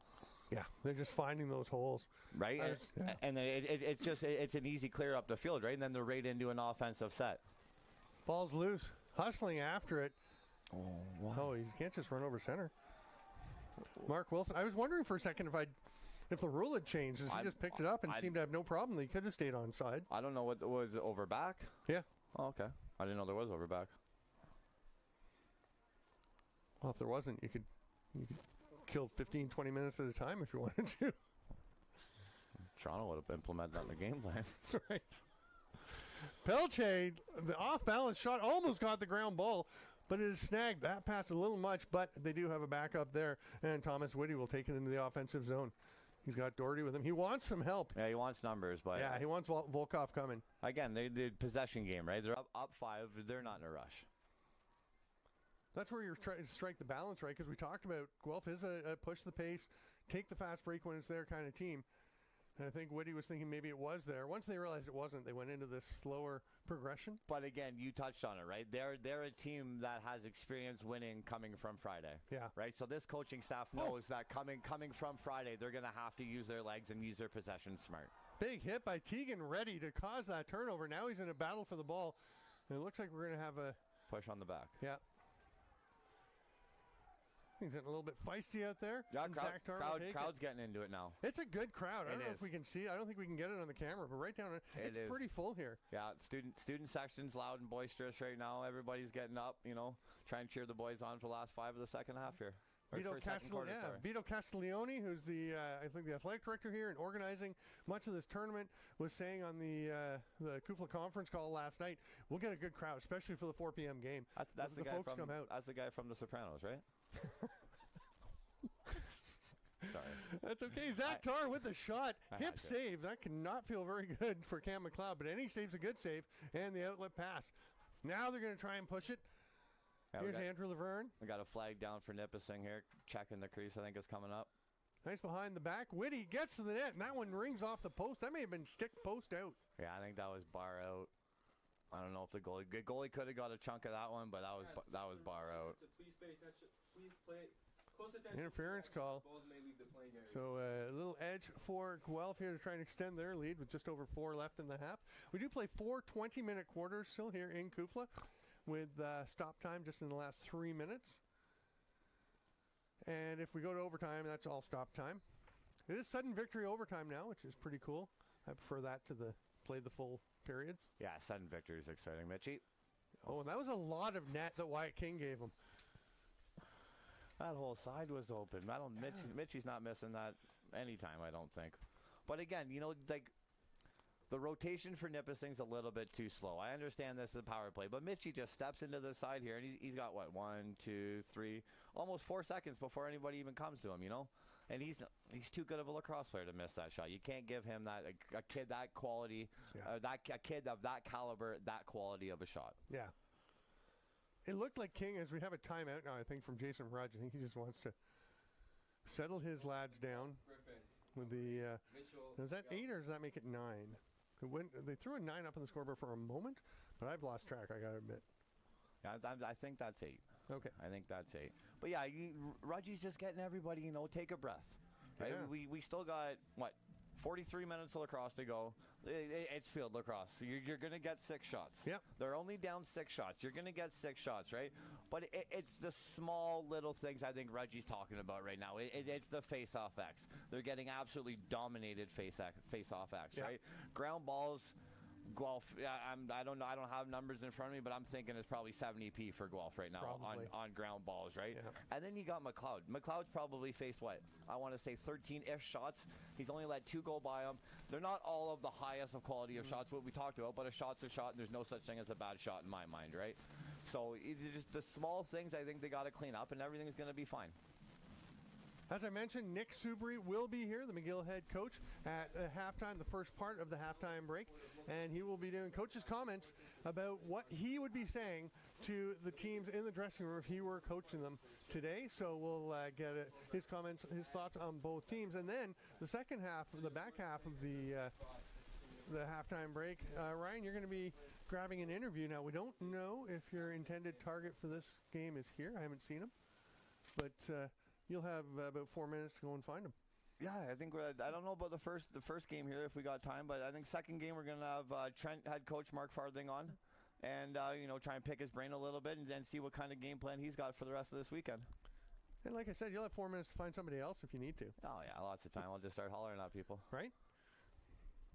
Yeah, they're just finding those holes. Right? And then it's an easy clear up the field, right? And then they're right into an offensive set. Ball's loose. Hustling after it. Oh, wow. Oh, you can't just run over center. Mark Wilson. I was wondering for a second if the rule had changed, as he just picked it up and seemed to have no problem. He could have stayed on side. I don't know what was it, over back. Yeah. Oh, okay. I didn't know there was over back. Well, if there wasn't, you could kill 15, 20 minutes at a time if you wanted to. Toronto would have implemented that in the game plan. Right. Pelche, the off-balance shot, almost got the ground ball, but it is snagged. That pass a little much, but they do have a backup there, and Thomas Whitty will take it into the offensive zone. He's got Doherty with him. He wants some help. Yeah, he wants numbers, but yeah, he wants Volkov coming. Again, they did possession game, right? They're up 5. They're not in a rush. That's where you're trying to strike the balance, right? Because we talked about Guelph is a push the pace, take the fast break when it's their kind of team. And I think Whitty was thinking maybe it was there. Once they realized it wasn't, they went into this slower progression. But again, you touched on it, right? They're a team that has experience winning coming from Friday. Yeah. Right? So this coaching staff knows that coming from Friday, they're going to have to use their legs and use their possession smart. Big hit by Tegan Reddy to cause that turnover. Now he's in a battle for the ball. And it looks like we're going to have a push on the back. Yeah. He's getting a little bit feisty out there. Yeah, crowd's getting into it now. It's a good crowd. I don't know if we can see it. I don't think we can get it on the camera, but right down it's pretty full here. Yeah, student section's loud and boisterous right now. Everybody's getting up, trying to cheer the boys on for the last 5 of the second half here. Or for second quarter, sorry. Vito Castiglione, who's I think the athletic director here and organizing much of this tournament, was saying on the Kufla conference call last night, we'll get a good crowd, especially for the 4 p.m. game. That's the guy folks from, come out. That's the guy from The Sopranos, right? Sorry. That's okay. Zach Tarr with the shot. Hip to. save. That cannot feel very good for Cam McLeod, but any save's a good save, and the outlet pass. Now they're going to try and push it. Yeah, Here's Andrew Laverne. We got a flag down for Nipissing here. Checking the crease, I think, is coming up. Nice behind the back. Whitty gets to the net, and that one rings off the post. That may have been stick post out. Yeah, I think that was bar out. I don't know if the goalie could have got a chunk of that one, but that was bar out. Please pay attention. Please play close attention. Interference call. Balls may leave the playing area. So a little edge for Guelph here to try and extend their lead with just over 4 left in the half. We do play 4 20-minute quarters still here in Kufla, with stop time just in the last 3 minutes. And if we go to overtime, that's all stop time. It is sudden victory overtime now, which is pretty cool. I prefer that to play the full periods. Yeah, sudden victory is exciting, Mitchie. Oh, and that was a lot of net that Wyatt King gave him. That whole side was open. Mitchie's not missing that anytime, I don't think. But again, like, the rotation for Nipissing's a little bit too slow. I understand this is a power play, but Mitchie just steps into the side here, and he's got, 1, 2, 3, almost 4 seconds before anybody even comes to him, And he's too good of a lacrosse player to miss that shot. You can't give him that a kid that quality, a kid of that caliber, that quality of a shot. Yeah. It looked like King, as we have a timeout now, I think, from Jason Rudge. I think he just wants to settle his lads down with the... is that 8 or does that make it 9? They threw a 9 up on the scoreboard for a moment, but I've lost track, I got to admit. Yeah, I think that's 8. Okay. I think that's 8. But yeah, Rudgy's just getting everybody, take a breath. Right? Yeah. We still got, 43 minutes of lacrosse to go. It's field lacrosse. So you're going to get 6 shots. Yep. They're only down 6 shots. You're going to get 6 shots, right? But it's the small little things I think Rudgy's talking about right now. It's the face-off X. They're getting absolutely dominated face-off X, right? Ground balls, Guelph, I don't know. I don't have numbers in front of me, but I'm thinking it's probably 70p for Guelph right now on ground balls, right? Yeah. And then you got McLeod. McLeod's probably faced I want to say 13-ish shots. He's only let 2 go by him. They're not all of the highest of quality of shots, what we talked about, but a shot's a shot, and there's no such thing as a bad shot in my mind, right? So it's just the small things I think they got to clean up, and everything's going to be fine. As I mentioned, Nick Subry will be here, the McGill head coach, at halftime, the first part of the halftime break, and he will be doing coach's comments about what he would be saying to the teams in the dressing room if he were coaching them today. So we'll get his comments, his thoughts on both teams, and then the second half, the back half of the halftime break. Ryan, you're going to be grabbing an interview now. We don't know if your intended target for this game is here. I haven't seen him, but you'll have about 4 minutes to go and find him. Yeah, I think I don't know about the first game here if we got time, but I think second game we're going to have Trent head coach Mark Farthing on, and try and pick his brain a little bit and then see what kind of game plan he's got for the rest of this weekend. And like I said, you'll have 4 minutes to find somebody else if you need to. Oh yeah, lots of time. I'll just start hollering at people. Right?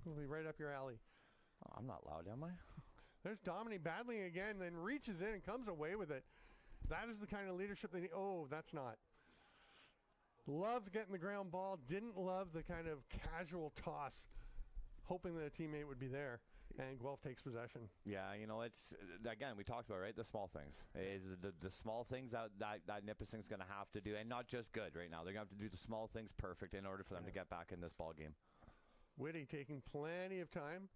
We'll be right up your alley. Oh, I'm not loud, am I? There's Dominic battling again, then reaches in and comes away with it. That is the kind of leadership they need. Oh, that's not. Loved getting the ground ball. Didn't love the kind of casual toss, hoping that a teammate would be there. And Guelph takes possession. Yeah, it's, again, we talked about, right, the small things. Is the small things that Nipissing's going to have to do, and not just good right now. They're going to have to do the small things perfect in order for them to get back in this ball game. Whitty taking plenty of time.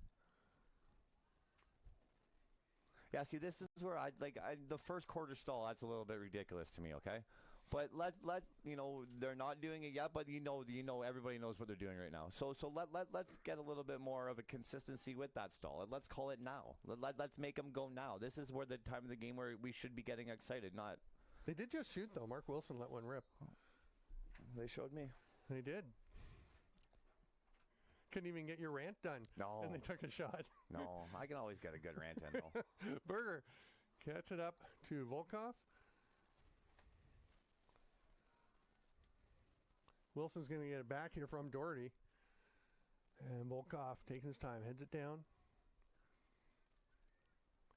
Yeah, see, this is where the first quarter stall, that's a little bit ridiculous to me, okay? But let's they're not doing it yet, but everybody knows what they're doing right now. So let's get a little bit more of a consistency with that stall. Let's call it now. Let's make them go now. This is where the time of the game where we should be getting excited, not. They did just shoot though. Mark Wilson let one rip. They showed me. They did. Couldn't even get your rant done. No. And they took a shot. No, I can always get a good rant in though. Berger gets it up to Volkov. Wilson's going to get it back here from Doherty. And Volkov taking his time, heads it down.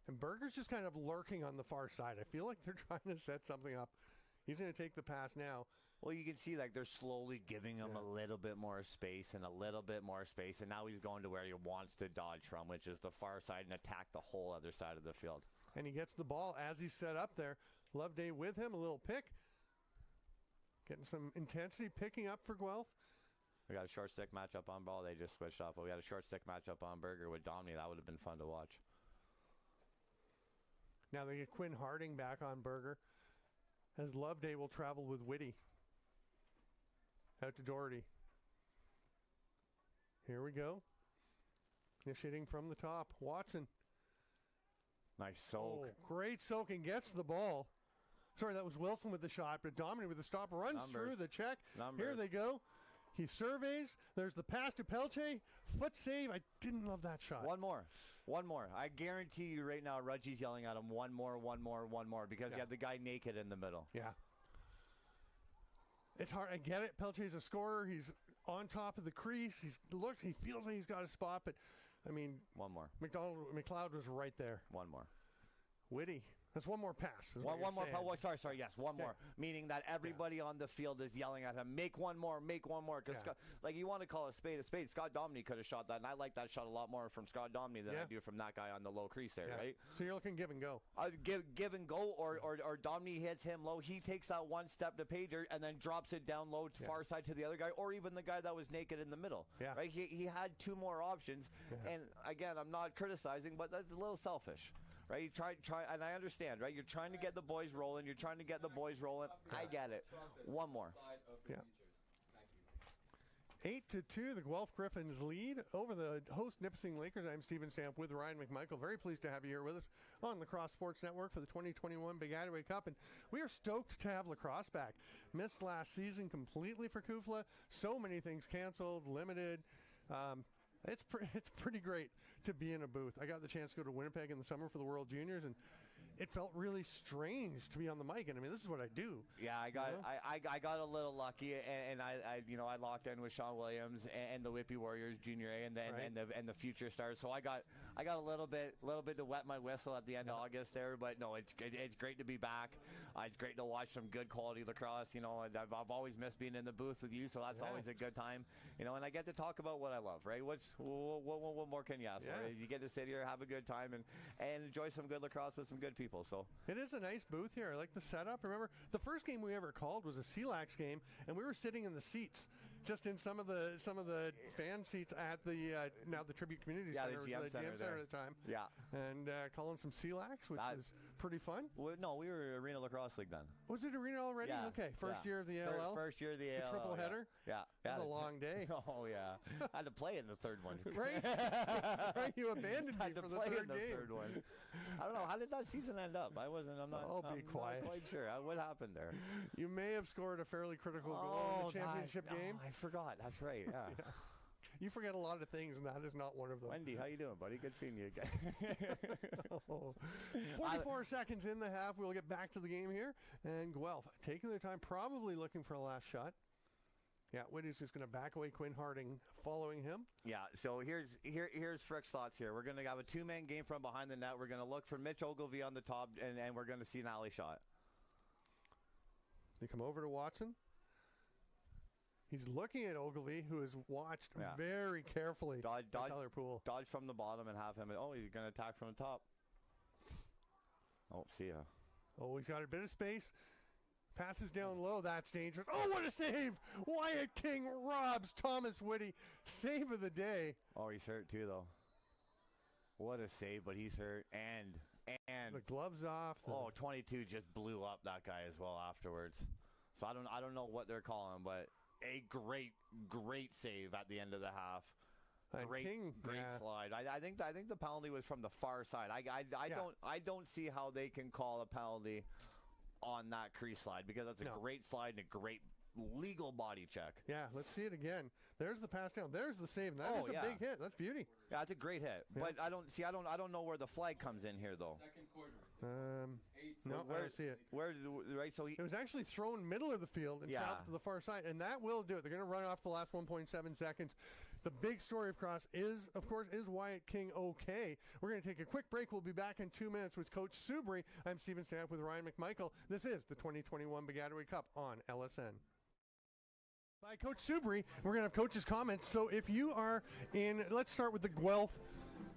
And Berger's just kind of lurking on the far side. I feel like they're trying to set something up He's going to take the pass now. Well, you can see like they're slowly giving him a little bit more space and a little bit more space, and now he's going to where he wants to dodge from, which is the far side, and attack the whole other side of the field. And he gets the ball as he's set up there. Loveday with him, a little pick. Getting some intensity, picking up for Guelph. We got a short stick matchup on ball. They just switched off, but we had a short stick matchup on Berger with Domney. That would have been fun to watch. Now they get Quinn Harding back on Berger, as Loveday will travel with Whitty. Out to Doherty. Here we go. Initiating from the top. Watson. Nice soak. Oh, great soak, and gets the ball. Sorry, that was Wilson with the shot, but Dominic with the stop runs through the check. Here they go. He surveys. There's the pass to Pelche. Foot save. I didn't love that shot. One more. I guarantee you right now, Rudgy's yelling at him, one more, because he had the guy naked in the middle. Yeah. It's hard. I get it. Pelche's a scorer. He's on top of the crease. He feels like he's got a spot, but, I mean. One more. McLeod was right there. One more. Whitty. That's one more pass. One more. Sorry. Yes, one more. Meaning that everybody on the field is yelling at him, make one more. Because, like, you want to call a spade a spade. Scott Domney could have shot that, and I like that shot a lot more from Scott Domney than I do from that guy on the low crease there, right? So you're looking give and go. Give and go, or Domney hits him low. He takes that one step to Pager and then drops it down low far side to the other guy, or even the guy that was naked in the middle. Yeah. Right? He had two more options, and again, I'm not criticizing, but that's a little selfish. Right, you try, and I understand. Right, you're trying to get the boys rolling. I get it. One more. Yeah. 8-2, the Guelph Griffins lead over the host Nipissing Lakers. I'm Stephen Stamp with Ryan McMichael. Very pleased to have you here with us on Lacrosse Sports Network for the 2021 Big Adaway Cup, and we are stoked to have lacrosse back. Missed last season completely for Kufla. So many things canceled, limited. It's pretty great to be in a booth. I got the chance to go to Winnipeg in the summer for the World Juniors, and it felt really strange to be on the mic. And I mean, this is what I do. Yeah, I got a little lucky, and I locked in with Sean Williams and the Whippy Warriors Junior A, and then and the future stars. So I got a little bit to wet my whistle at the end of August there. But no, it's great to be back. It's great to watch some good quality lacrosse. You know, I've always missed being in the booth with you, so that's always a good time. You know, and I get to talk about what I love. Right? What more can you ask for? You get to sit here, have a good time, and enjoy some good lacrosse with some good people. So it is a nice booth here. I like the setup. Remember, the first game we ever called was a CLAX game, and we were sitting in the seats, just in some of the fan seats at the now the Tribute Community Center, the GM Center at the time. Yeah, and calling some CLAX, which was pretty fun. No, we were Arena Lacrosse League then. Was it Arena already? Yeah. Okay, first year of the ALL. First year of the ALL. Triple header. Yeah, that was a long day. Oh yeah, I had to play in the third one. Right, right. You abandoned me for the third game. Third one. I don't know. How did that season end up? I'm not. Oh, be quiet. Not quite sure. What happened there? You may have scored a fairly critical goal in the championship game. I forgot. That's right. Yeah. You forget a lot of things, and that is not one of them. Wendy, how you doing, buddy? Good seeing you again. 44 seconds in the half. We'll get back to the game here. And Guelph taking their time, probably looking for a last shot. Yeah, Whitty's just going to back away. Quinn Harding following him. Yeah, so here's Frick's thoughts here. We're going to have a two-man game from behind the net. We're going to look for Mitch Ogilvy on the top, and we're going to see an alley shot. They come over to Watson. He's looking at Ogilvy, who is watched very carefully by Tyler Poole. Dodge from the bottom and have him. Oh, he's going to attack from the top. Oh, see ya. Oh, he's got a bit of space. Passes down low. That's dangerous. Oh, what a save! Wyatt King robs Thomas Whitty. Save of the day. Oh, he's hurt too, though. What a save, but he's hurt. And the gloves off. 22 just blew up that guy as well afterwards. So I don't know what they're calling, but a great save at the end of the half. Great slide. I think the penalty was from the far side. I don't see how they can call a penalty on that crease slide, because that's a great slide and a great legal body check. Yeah, let's see it again. There's the pass down. There's the save. That is a big hit. That's beauty. Yeah, it's a great hit. Yeah. But I don't know where the flag comes in here though. Second quarter. No, I don't see it. So it was actually thrown middle of the field and shot to the far side, and that will do it. They're going to run off the last 1.7 seconds. The big story of Cross is, of course, is Wyatt King okay? We're going to take a quick break. We'll be back in 2 minutes with Coach Subry. I'm Stephen Stamp with Ryan McMichael. This is the 2021 Piscataway Cup on LSN. By Coach Subry, we're going to have Coach's comments. So if you are in, let's start with the Guelph.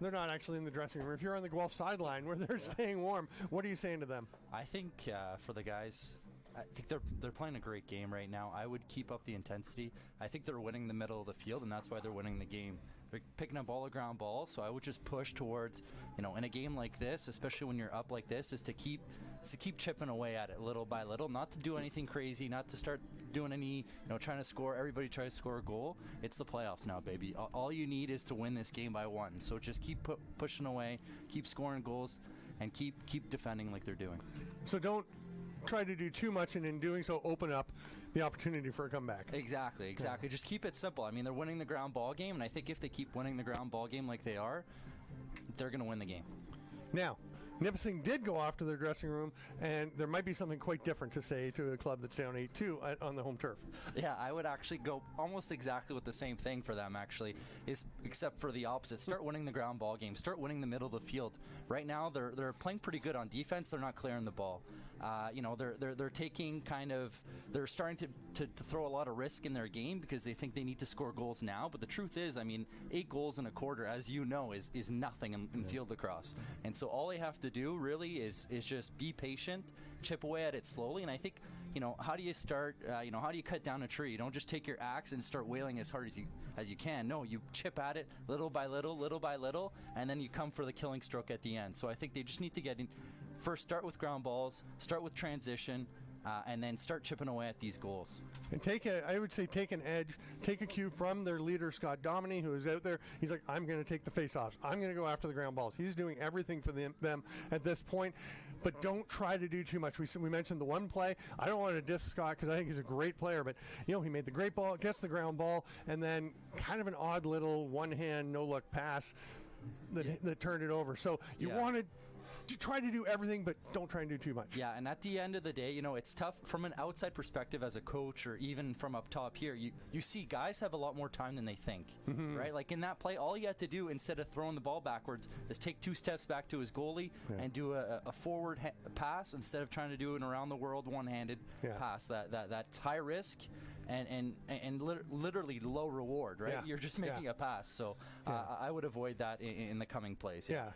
They're not actually in the dressing room. If you're on the Guelph sideline where they're staying warm, what are you saying to them? I think for the guys, I think they're playing a great game right now. I would keep up the intensity. I think they're winning the middle of the field, and that's why they're winning the game. They're picking up all the ground balls, so I would just push towards, in a game like this, especially when you're up like this, is to keep chipping away at it little by little, not to do anything crazy, not to start doing any, trying to score. Everybody tries to score a goal. It's the playoffs now, baby. All you need is to win this game by 1. So just keep pushing away, keep scoring goals, and keep defending like they're doing. So don't try to do too much, and in doing so, open up the opportunity for a comeback. Exactly. Yeah. Just keep it simple. I mean, they're winning the ground ball game, and I think if they keep winning the ground ball game like they are, they're going to win the game. Now, Nipissing did go off to their dressing room, and there might be something quite different to say to a club that's down 8-2 on the home turf. Yeah, I would actually go almost exactly with the same thing for them, actually, except for the opposite. Start winning the ground ball game. Start winning the middle of the field. Right now, they're playing pretty good on defense. They're not clearing the ball. They're taking they're starting to throw a lot of risk in their game because they think they need to score goals now. But the truth is, 8 goals in a quarter, as you know, is nothing in field lacrosse. And so all they have to do really is just be patient, chip away at it slowly. And I think, how do you start, how do you cut down a tree? You don't just take your axe and start wailing as hard as you can. No, you chip at it little by little, and then you come for the killing stroke at the end. So I think they just need to get in. First, start with ground balls, start with transition, and then start chipping away at these goals. And I would say take an edge, take a cue from their leader, Scott Dominey, who is out there. He's like, I'm going to take the face-offs. I'm going to go after the ground balls. He's doing everything for them at this point, but don't try to do too much. We mentioned the one play. I don't want to diss Scott because I think he's a great player, but he made the great ball, gets the ground ball, and then kind of an odd little one-hand, no-look pass that turned it over. So you wanted to try to do everything, but don't try and do too much. Yeah, and at the end of the day, it's tough from an outside perspective as a coach, or even from up top here. You see guys have a lot more time than they think, right? Like in that play, all you have to do instead of throwing the ball backwards is take 2 steps back to his goalie and do a forward pass instead of trying to do an around the world one-handed pass. That's high risk and literally low reward, right? You're just making a pass. So I would avoid that in the coming plays. Yeah.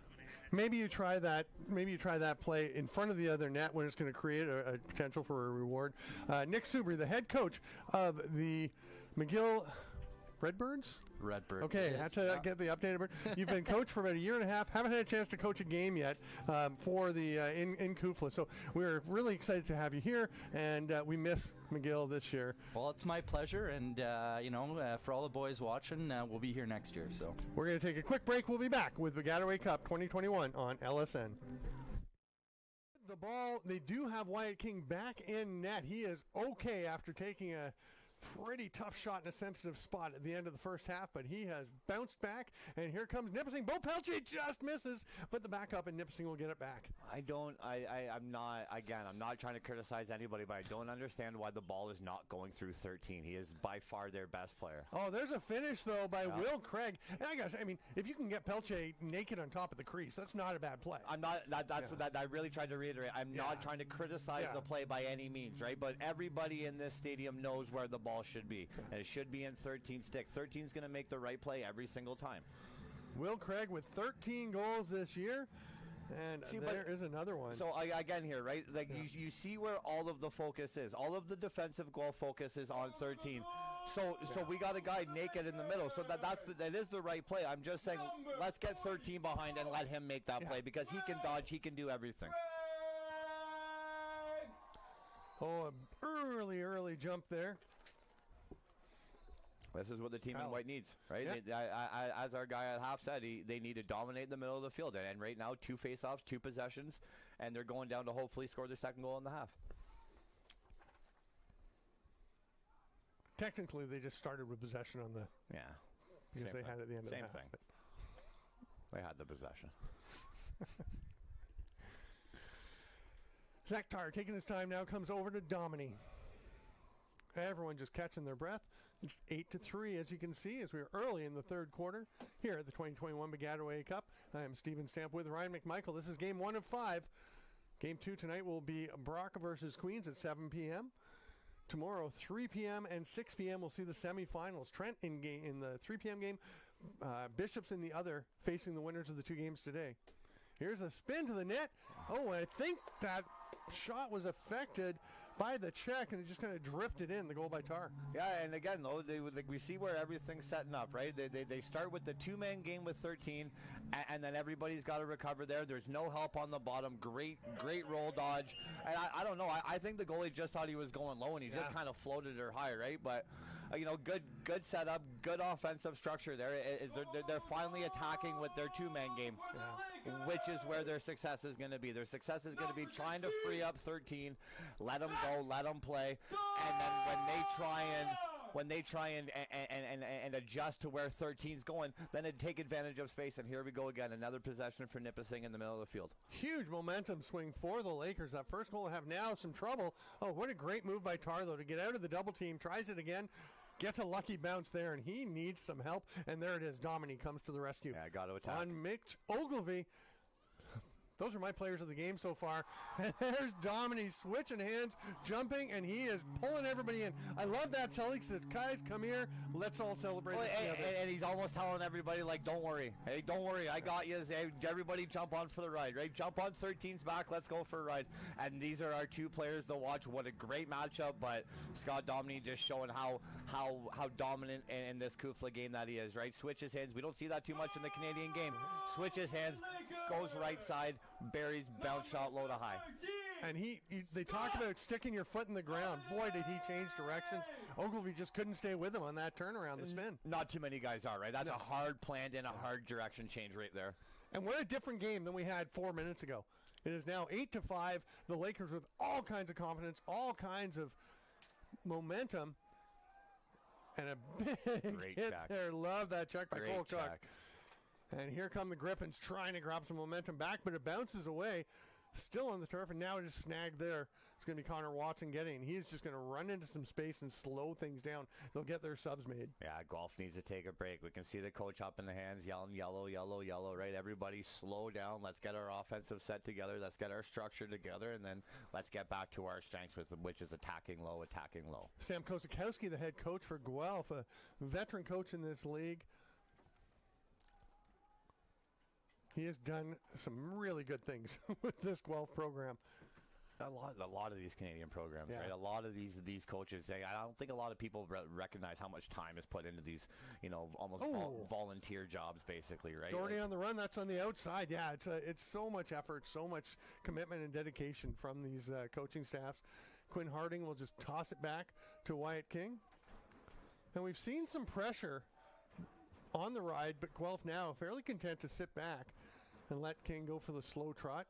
Maybe you try that. Maybe you try that play in front of the other net when it's going to create a potential for a reward. Nick Subry, the head coach of the McGill Redbirds. Okay, yes. Had to get the updated bird. You've been coach for about a year and a half. Haven't had a chance to coach a game yet for the in Kufla. So we're really excited to have you here, and we miss McGill this year. Well, it's my pleasure, and for all the boys watching, we'll be here next year. So we're going to take a quick break. We'll be back with the Piscataway Cup 2021 on LSN. The ball, they do have Wyatt King back in net. He is okay after taking a pretty tough shot in a sensitive spot at the end of the first half, but he has bounced back, and here comes Nipissing. Bo Pelche just misses, but the backup, and Nipissing will get it back. I'm not trying to criticize anybody, but I don't understand why the ball is not going through 13. He is by far their best player. Oh, there's a finish, though, by Will Craig. And I guess, if you can get Pelche naked on top of the crease, that's not a bad play. I'm not, I really tried to reiterate. I'm not trying to criticize the play by any means, right? But everybody in this stadium knows where the ball should be, and it should be in 13 stick. 13 is going to make the right play every single time. Will Craig with 13 goals this year, and there is another one. So again here, right? Like you see where all of the focus is. All of the defensive goal focus is on 13. So we got a guy naked in the middle. So that is the right play. I'm just saying, let's get 13 behind and let him make that play, because he can dodge, he can do everything. Oh, an early jump there. This is what the team in white needs, right? Yep. As our guy at half said, they need to dominate the middle of the field. And right now, 2 face-offs, 2 possessions, and they're going down to hopefully score their second goal in the half. Technically, they just started with possession on the... Yeah. Because they had it at the end of the half. Same thing. They had the possession. Zach Tarr taking his time now, comes over to Dominey. everyone just catching their breath. It's 8-3, as you can see, as we are early in the third quarter here at the 2021 Piscataway Cup. I am Stephen Stamp with Ryan McMichael. This is game 1 of 5. Game 2 tonight will be Brock versus Queens at 7 p.m. Tomorrow, 3 p.m. and 6 p.m. we'll see the semifinals. Trent in the 3 p.m. game, Bishops in the other, facing the winners of the 2 games today. Here's a spin to the net. Oh, I think that shot was affected by the check, and it just kind of drifted in, the goal by Tar. Yeah, and again, though, we see where everything's setting up, right? They start with the 2-man game with 13, and then everybody's got to recover there. There's no help on the bottom. Great roll dodge. And I don't know. I think the goalie just thought he was going low, and he just kind of floated her high, right? But, good setup, good offensive structure there. They're finally attacking with their 2-man game, which is where their success is going to be. Their success is going to be trying to free up 13, let them go, let them play, and then when they try and adjust to where 13's going, then it take advantage of space. And here we go again, another possession for Nipissing in the middle of the field. Huge momentum swing for the Lakers. That first goal have now some trouble. Oh, what a great move by Tar, though, to get out of the double team. Tries it again. Gets a lucky bounce there, and he needs some help. And there it is. Dominique comes to the rescue. Yeah, got to attack. On Mitch Ogilvy. Those are my players of the game so far. And there's Dominique switching hands, jumping, and he is pulling everybody in. I love that. Telly says, guys, come here. Let's all celebrate this together. And he's almost telling everybody, like, don't worry. Hey, don't worry. I got you. Hey, everybody jump on for the ride, right? Jump on 13's back. Let's go for a ride. And these are our 2 players to watch. What a great matchup. But Scott Dominique just showing how dominant in this Kufla game that he is, right? Switches hands. We don't see that too much in the Canadian game. Switches hands, goes right side, buries, bounce shot, low to high. And they talk about sticking your foot in the ground. Boy, did he change directions. Ogilvy just couldn't stay with him on that turnaround, the spin. Not too many guys are, right? That's a hard planned and a hard direction change right there. And what a different game than we had 4 minutes ago. It is now 8-5. The Lakers with all kinds of confidence, all kinds of momentum. And a big Great hit check. there. Love that check by Cole Cook. Check. And here come the Griffins trying to grab some momentum back, but it bounces away. Still on the turf, and now it is snagged there. It's going to be Connor Watson getting. He's just going to run into some space and slow things down. They'll get their subs made. Yeah, Guelph needs to take a break. We can see the coach up in the hands yelling, yellow, yellow, yellow, right? Everybody slow down. Let's get our offensive set together. Let's get our structure together, and then let's get back to our strengths, which is attacking low, attacking low. Sam Kosakowski, the head coach for Guelph, a veteran coach in this league. He has done some really good things with this Guelph program. A lot of these Canadian programs, right? A lot of these coaches. I don't think a lot of people recognize how much time is put into these, almost volunteer jobs, basically, right? Doherty on the run. That's on the outside. Yeah, it's so much effort, so much commitment and dedication from these coaching staffs. Quinn Harding will just toss it back to Wyatt King, and we've seen some pressure on the ride, but Guelph now fairly content to sit back and let King go for the slow trot.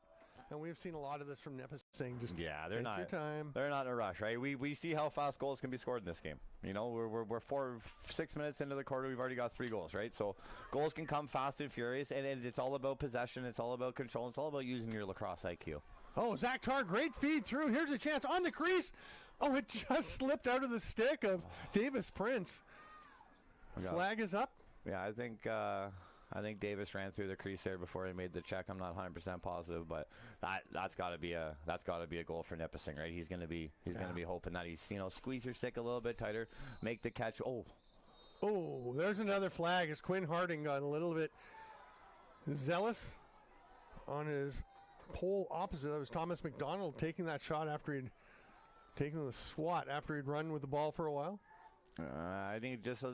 And we've seen a lot of this from Nipissing. Just they're not. Your time. They're not in a rush, right? We see how fast goals can be scored in this game. We're 6 minutes into the quarter. We've already got 3 goals, right? So goals can come fast and furious, and it's all about possession. It's all about control. It's all about using your lacrosse IQ. Oh, Zach Tar, great feed through. Here's a chance on the crease. Oh, it just slipped out of the stick of Davis Prince. Flag is up. Yeah, I think Davis ran through the crease there before he made the check. I'm not 100% positive, but that's got to be a goal for Nipissing, right? He's going to be hoping that he's squeeze your stick a little bit tighter, make the catch. Oh, there's another flag as Quinn Harding got a little bit zealous on his pole opposite. That was Thomas McDonald taking that shot after he'd taken the swat after he'd run with the ball for a while. I think just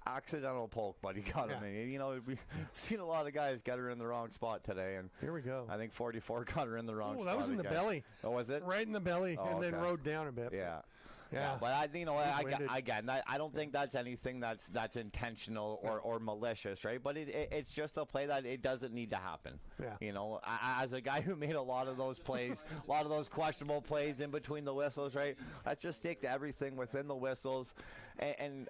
accidental poke, but he got him in. We've seen a lot of guys get her in the wrong spot today, and here we go. I think 44 got her in the wrong spot. That was in the belly. Oh, was it? Right in the belly, and then rode down a bit. Yeah. But I don't think that's anything that's intentional or malicious, right? But it's just a play that it doesn't need to happen. Yeah. As a guy who made a lot of those plays, a lot of those questionable plays in between the whistles, right? Let's just stick to everything within the whistles, and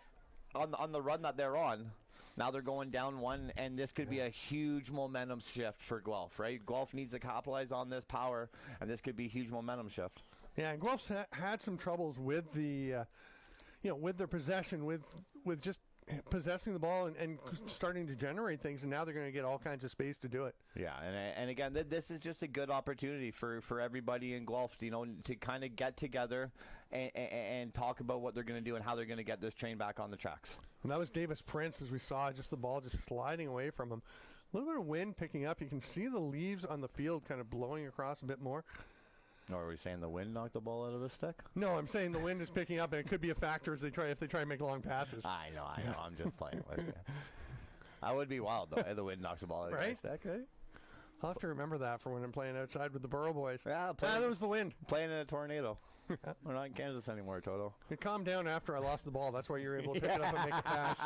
on the run that they're on, now they're going down 1, and this could be a huge momentum shift for Guelph, right? Guelph needs to capitalize on this power, and this could be a huge momentum shift. Yeah, and Guelph's had some troubles with the with their possession, with just possessing the ball and starting to generate things, and now they're going to get all kinds of space to do it. Yeah, and again, this is just a good opportunity for everybody in Guelph, to kind of get together and talk about what they're going to do and how they're going to get this train back on the tracks. And that was Davis Prince, as we saw, just the ball just sliding away from him. A little bit of wind picking up. You can see the leaves on the field kind of blowing across a bit more. Or are we saying the wind knocked the ball out of his stick? No, I'm saying the wind is picking up, and it could be a factor if they try to make long passes. I know. I'm just playing with you. I would be wild, though. The wind knocks the ball out of his stick, right? I'll have to remember that for when I'm playing outside with the Borough boys. Yeah, that was the wind. Playing in a tornado. We're not in Kansas anymore, Toto. You calmed down after I lost the ball. That's why you were able to pick it up and make a pass.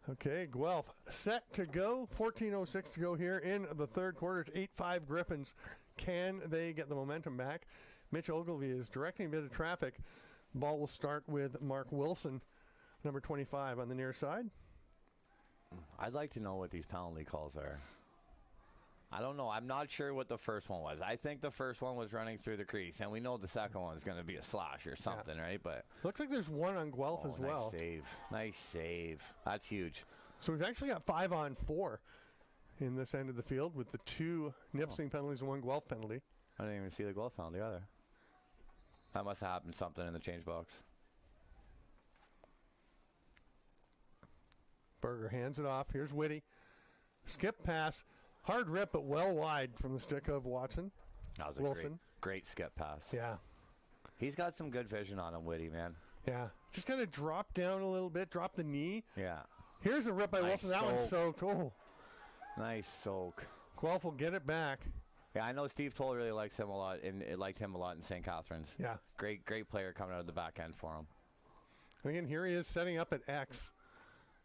Okay, Guelph set to go. 14:06 to go here in the third quarter. It's 8-5 Griffons. Can they get the momentum back? Mitch Ogilvy is directing a bit of traffic. Ball will start with Mark Wilson, number 25 on the near side. I'd like to know what these penalty calls are. I don't know. I'm not sure what the first one was. I think the first one was running through the crease, and we know the second one is going to be a slash or something, right? But looks like there's one on Guelph as well. Nice save. That's huge. So we've actually got 5-on-4 in this end of the field with the 2 Nipissing penalties and 1 Guelph penalty. I didn't even see the Guelph penalty either. That must have happened something in the change box. Berger hands it off. Here's Whitty. Skip pass. Hard rip, but well wide from the stick of Watson. That was a great skip pass. Yeah. He's got some good vision on him, Whitty, man. Yeah. Just kind of drop down a little bit, drop the knee. Yeah. Here's a rip by Wilson. That one's soaked. Oh. Nice soak. Guelph will get it back. Yeah, I know Steve Toll really likes him a lot, and it liked him a lot in St. Catharines. Yeah. Great player coming out of the back end for him. Again, here he is setting up at X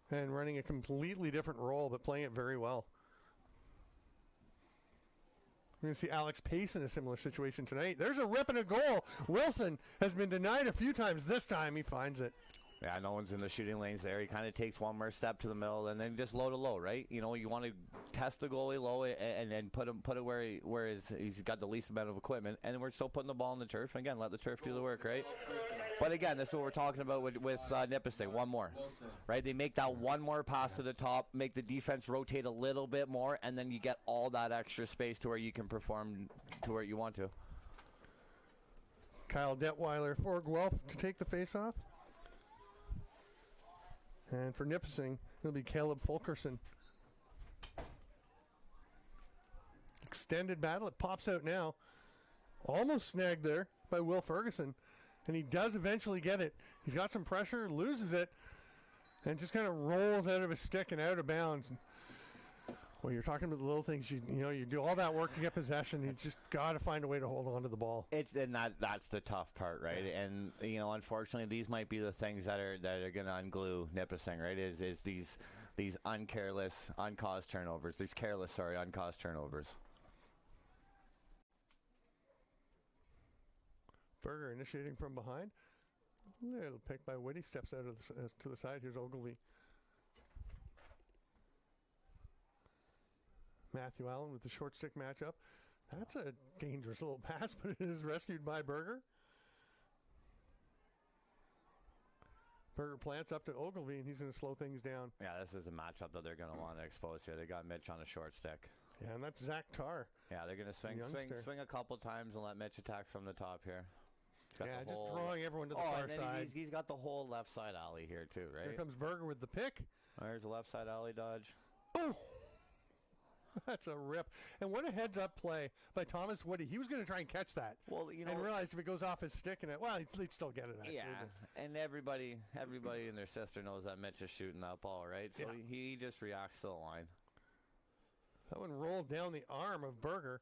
and running a completely different role, but playing it very well. We're going to see Alex Pace in a similar situation tonight. There's a rip and a goal. Wilson has been denied a few times. This time he finds it. Yeah, no one's in the shooting lanes there. He kind of takes one more step to the middle and then just low to low, right? You want to test the goalie low and then put it where he's got the least amount of equipment. And we're still putting the ball on the turf. And again, let the turf do the work, right? But again, this is what we're talking about with Nipissing. One more, right? They make that one more pass to the top, make the defense rotate a little bit more, and then you get all that extra space to where you can perform to where you want to. Kyle Detweiler for Guelph to take the face-off. And for Nipissing, it'll be Caleb Fulkerson. Extended battle. It pops out now. Almost snagged there by Will Ferguson. And he does eventually get it. He's got some pressure, loses it, and just kind of rolls out of his stick and out of bounds. Well, you're talking about the little things. You do all that work to get possession. You just got to find a way to hold on to the ball. That's the tough part, right? Yeah. And unfortunately, these might be the things that are going to unglue Nipissing, right? Is these uncaused turnovers? These uncaused turnovers. Berger initiating from behind. Little pick by Whitty. Steps out of to the side. Here's Ogilvy. Matthew Allen with the short stick matchup. That's a dangerous little pass, but it is rescued by Berger. Berger plants up to Ogilvy, and he's going to slow things down. Yeah, this is a matchup that they're going to want to expose here. They got Mitch on a short stick. Yeah, and that's Zach Tarr. Yeah, they're going to swing a couple times and let Mitch attack from the top here. Yeah, just drawing everyone to the far side. He's got the whole left side alley here too, right? Here comes Berger with the pick. There's a left side alley dodge. Oh! That's a rip. And what a heads-up play by Thomas Whitty. He was going to try and catch that. Well, and realized if it goes off his stick, he'd still get it. Actually. Yeah, and everybody and their sister knows that Mitch is shooting that ball, right? So he just reacts to the line. That one rolled down the arm of Berger.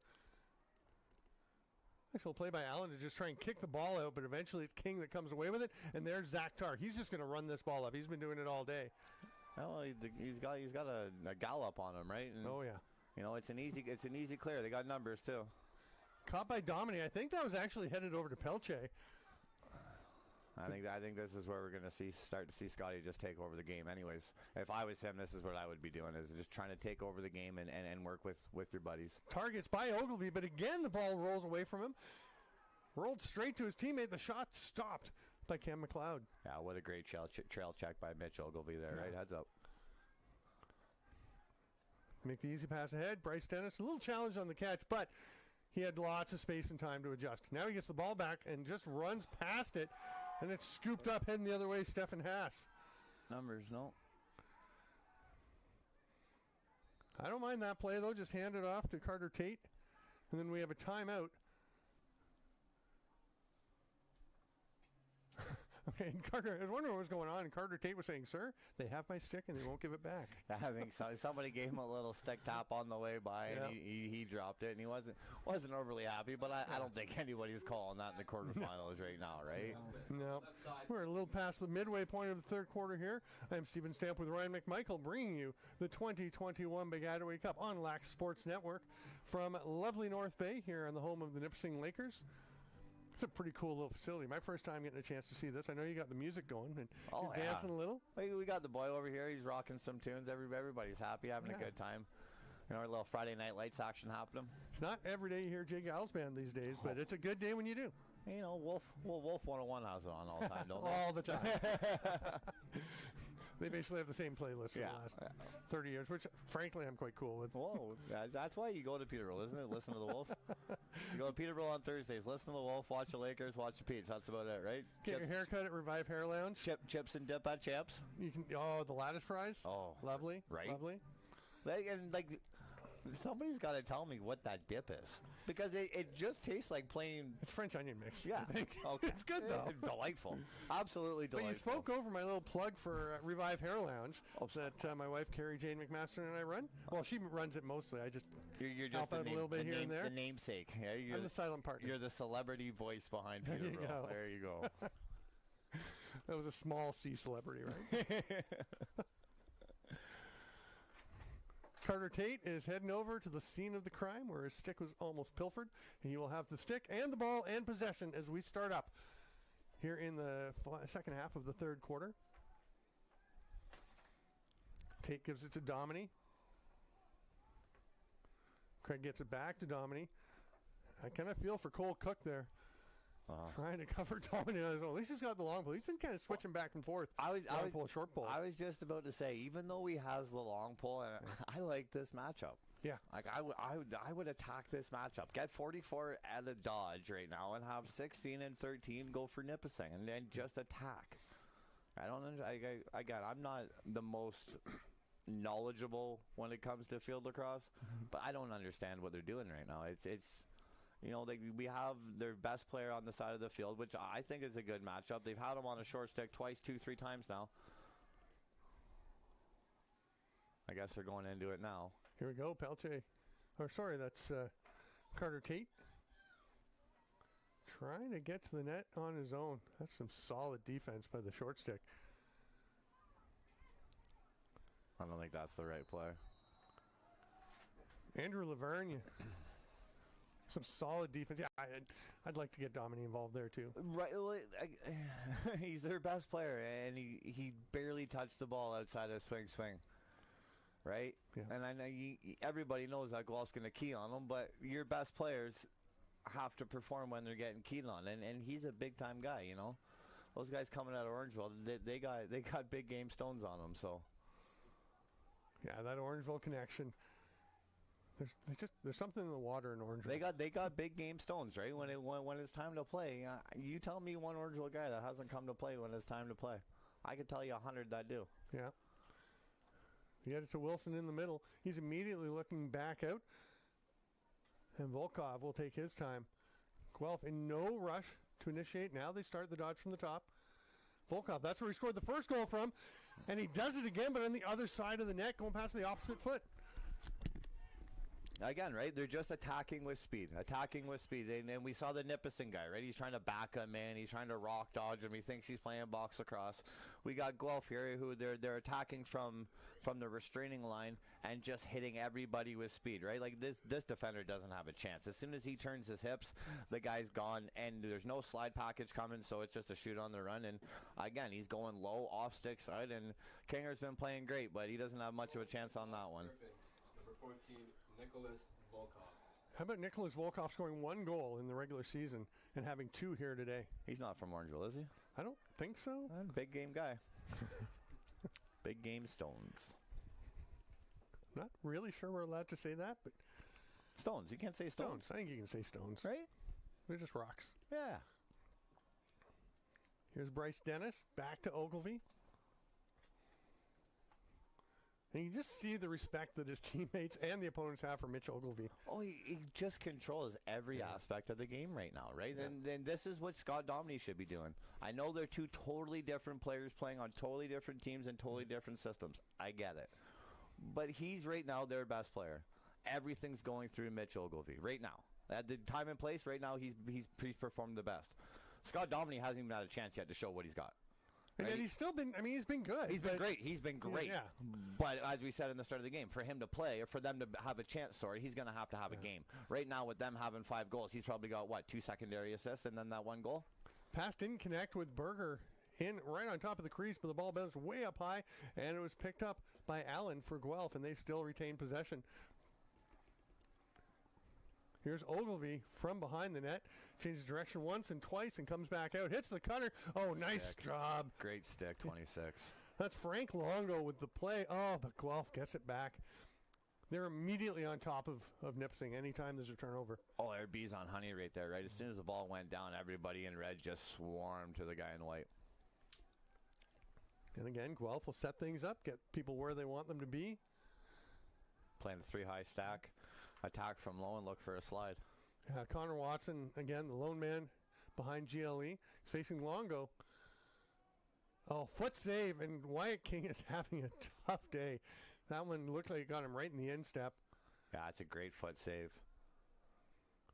Actual play by Allen to just try and kick the ball out, but eventually it's King that comes away with it. And there's Zach Tarr. He's just going to run this ball up. He's been doing it all day. Well, he's got a gallop on him, right? And oh yeah. It's an easy clear. They got numbers too. Caught by Domini. I think that was actually headed over to Pelche. I think this is where we're going to start to see Scotty just take over the game. Anyways, if I was him, this is what I would be doing: is just trying to take over the game and work with your buddies. Targets by Ogilvy, but again the ball rolls away from him. rolled straight to his teammate. The shot stopped by Cam McLeod. Yeah, what a great trail check by Mitch Ogilvy there, right? Heads up. Make the easy pass ahead. Bryce Dennis, a little challenge on the catch, but he had lots of space and time to adjust. Now he gets the ball back and just runs past it, and it's scooped up heading the other way, Stefan Haas. Numbers, no. I don't mind that play, though. Just hand it off to Carter Tate, and then we have a timeout. Okay, and Carter, I was wondering what was going on, and Carter Tate was saying, "Sir, they have my stick and they won't give it back." I think so. Somebody gave him a little stick tap on the way by, and he dropped it, and he wasn't overly happy. But I don't think anybody's calling that in the quarterfinals right now, right? No. We're a little past the midway point of the third quarter here. I'm Stephen Stamp with Ryan McMichael, bringing you the 2021 Piscataway Cup on Lax Sports Network from lovely North Bay here on the home of the Nipissing Lakers. It's a pretty cool little facility. My first time getting a chance to see this. I know you got the music going and you're dancing a little. We got the boy over here. He's rocking some tunes. Everybody's happy, having a good time. You know, our little Friday Night Lights action happening. It's not every day you hear Jay Giles Band these days, but it's a good day when you do. You know, Wolf 101 has it on all the time, don't they? All the time. They basically have the same playlist for the last 30 years, which, frankly, I'm quite cool with. Whoa, that's why you go to Peterborough, isn't it? Listen to the Wolf. You go to Peterborough on Thursdays, listen to the Wolf, watch the Lakers, watch the Pete's. That's about it, right? Get your haircut at Revive Hair Lounge. Chips and dip at Champs. You can. Oh, the lattice fries. Oh, lovely. Right. Lovely. Somebody's got to tell me what that dip is, because it just tastes like plain. It's French onion mix. Yeah. I think. Okay. It's good though. It's delightful. Absolutely delightful. But you spoke over my little plug for Revive Hair Lounge that my wife Carrie Jane McMaster and I run. Well, she runs it mostly. I just you're just help out a little bit here and there. The namesake. Yeah, I'm the silent partner. You're the celebrity voice behind Peterborough. There you go. That was a small C celebrity, right? Carter Tate is heading over to the scene of the crime where his stick was almost pilfered. He will have the stick and the ball and possession as we start up here in the second half of the third quarter. Tate gives it to Dominy. Craig gets it back to Dominy. I kind of feel for Cole Cook there. Trying to cover Dominy on his own. At least he's got the long pull. He's been kind of switching back and forth. Long pull, short pull. I was just about to say, even though he has the long pull, I like this matchup. Yeah. Like I would attack this matchup. Get 44 at the Dodge right now and have 16 and 13 go for Nipissing and then just attack. I'm not the most knowledgeable when it comes to field lacrosse, but I don't understand what they're doing right now. It's you know, we have their best player on the side of the field, which I think is a good matchup. They've had him on a short stick twice, 2-3 times now. I guess they're going into it now. Here we go, Pelche. That's Carter Tate. Trying to get to the net on his own. That's some solid defense by the short stick. I don't think that's the right play. Andrew Laverne. Some solid defense. Yeah, I'd like to get Dominy involved there too. Right, he's their best player, and he barely touched the ball outside of swing. Right, yeah. And I know everybody knows that Guelph's going to key on him, but your best players have to perform when they're getting keyed on, and he's a big time guy. You know, those guys coming out of Orangeville, they got big game stones on them. So yeah, that Orangeville connection. There's something in the water in Orangeville. They got big game stones, right? When it's time to play, you tell me one Orangeville guy that hasn't come to play when it's time to play. I could tell you 100 that do. Yeah. You get it to Wilson in the middle. He's immediately looking back out, and Volkov will take his time. Guelph in no rush to initiate. Now they start the dodge from the top. Volkov, that's where he scored the first goal from, and he does it again, but on the other side of the net, going past the opposite foot. Again, right? They're just attacking with speed. And we saw the Nipissing guy, right? He's trying to back him in. He's trying to rock dodge him. He thinks he's playing box lacrosse. We got Guelph here, who they're attacking from the restraining line and just hitting everybody with speed, right? Like this defender doesn't have a chance. As soon as he turns his hips, the guy's gone, and there's no slide package coming, so it's just a shoot on the run. And again, he's going low, off stick side, and Kinger's been playing great, but he doesn't have much of a chance on that one. Perfect. Number 14. Nicholas Volkov. How about Nicholas Volkov scoring 1 goal in the regular season and having 2 here today? He's not from Orangeville, is he? I don't think so. Big game guy. Big game Stones. Not really sure we're allowed to say that, but Stones. You can't say Stones. I think you can say Stones. Right? They're just rocks. Yeah. Here's Bryce Dennis back to Ogilvy. And you just see the respect that his teammates and the opponents have for Mitch Ogilvy. Oh, he just controls every aspect of the game right now, right? Yeah. And then this is what Scott Domney should be doing. I know they're 2 totally different players playing on totally different teams and totally different systems. I get it. But he's right now their best player. Everything's going through Mitch Ogilvy right now. At the time and place, right now, he's performed the best. Scott Domney hasn't even had a chance yet to show what he's got. And Right? yet he's still been, he's been good. He's been great. He's been great. Yeah. But as we said in the start of the game, for him to play or for them to have a chance, he's going to have a game. Right now, with them having 5 goals, he's probably got, 2 secondary assists and then that 1 goal? Pass didn't connect with Berger in right on top of the crease, but the ball bounced way up high, and it was picked up by Allen for Guelph, and they still retain possession. Here's Ogilvy from behind the net. Changes direction once and twice and comes back out. Hits the cutter. Oh, nice job. Great stick, 26. That's Frank Longo with the play. Oh, but Guelph gets it back. They're immediately on top of Nipissing anytime there's a turnover. Oh, their bees on honey right there, right? As soon as the ball went down, everybody in red just swarmed to the guy in white. And again, Guelph will set things up, get people where they want them to be. Playing a 3-high stack. Attack from low and look for a slide. Connor Watson, again, the lone man behind GLE. He's facing Longo. Oh, foot save, and Wyatt King is having a tough day. That one looked like it got him right in the instep. Yeah, it's a great foot save.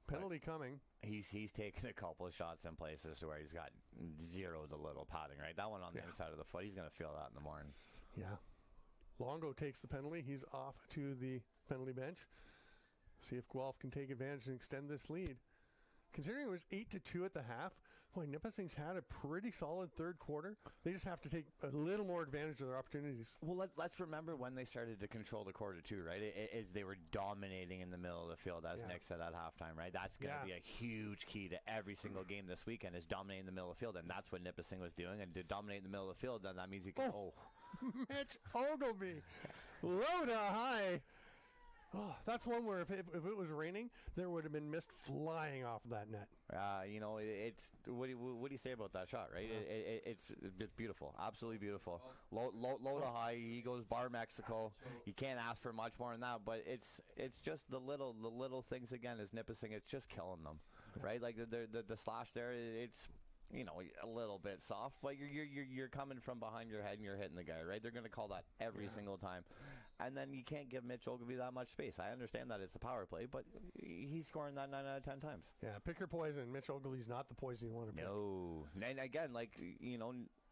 Penalty coming. He's taken a couple of shots in places where he's got 0 to little padding, right? That one on the inside of the foot, he's going to feel that in the morning. Yeah. Longo takes the penalty. He's off to the penalty bench. See if Guelph can take advantage and extend this lead. Considering it was 8-2 at the half, boy, Nipissing's had a pretty solid third quarter. They just have to take a little more advantage of their opportunities. Well, let's remember when they started to control the quarter two, right? They were dominating in the middle of the field, as Nick said at halftime, right? That's going to be a huge key to every single game this weekend is dominating the middle of the field, and that's what Nipissing was doing. And to dominate in the middle of the field, then that means you can. Mitch Ogilvy, low to high. Oh, that's one where if it was raining, there would have been mist flying off of that net. It's what do you say about that shot, right? It's beautiful, absolutely beautiful. Low to high. He goes bar Mexico. You can't ask for much more than that. But it's just the little things again. Is Nipissing? It's just killing them, right? Like the slash there. It's a little bit soft, but you're coming from behind your head and you're hitting the guy, right? They're going to call that every single time. And then you can't give Mitch Ogilvy that much space. I understand that it's a power play, but he's scoring that 9 out of 10 times. Yeah, pick your poison. Mitch Ogilvy's not the poison you want to pick. No. And again,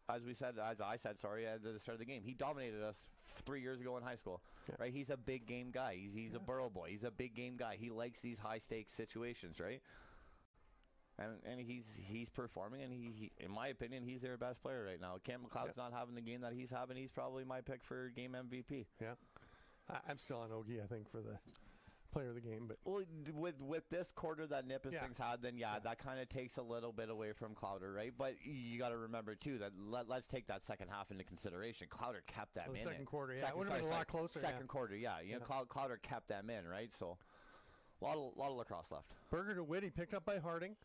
as I said, at the start of the game, he dominated us 3 years ago in high school, right? He's a big game guy. He's a Borough boy. He's a big game guy. He likes these high-stakes situations, right? And he's performing, and he in my opinion, he's their best player right now. Cam McLeod's not having the game that he's having. He's probably my pick for game MVP. Yeah. I'm still on Ogie, I think, for the player of the game. But with this quarter that Nipissing's had, then that kind of takes a little bit away from Clowder, right? But you got to remember too that let's take that second half into consideration. Clowder kept them in second it. Quarter, it would have been a lot closer. Second quarter, Clowder kept them in, right? So a lot of lacrosse left. Berger to Whitty, picked up by Harding.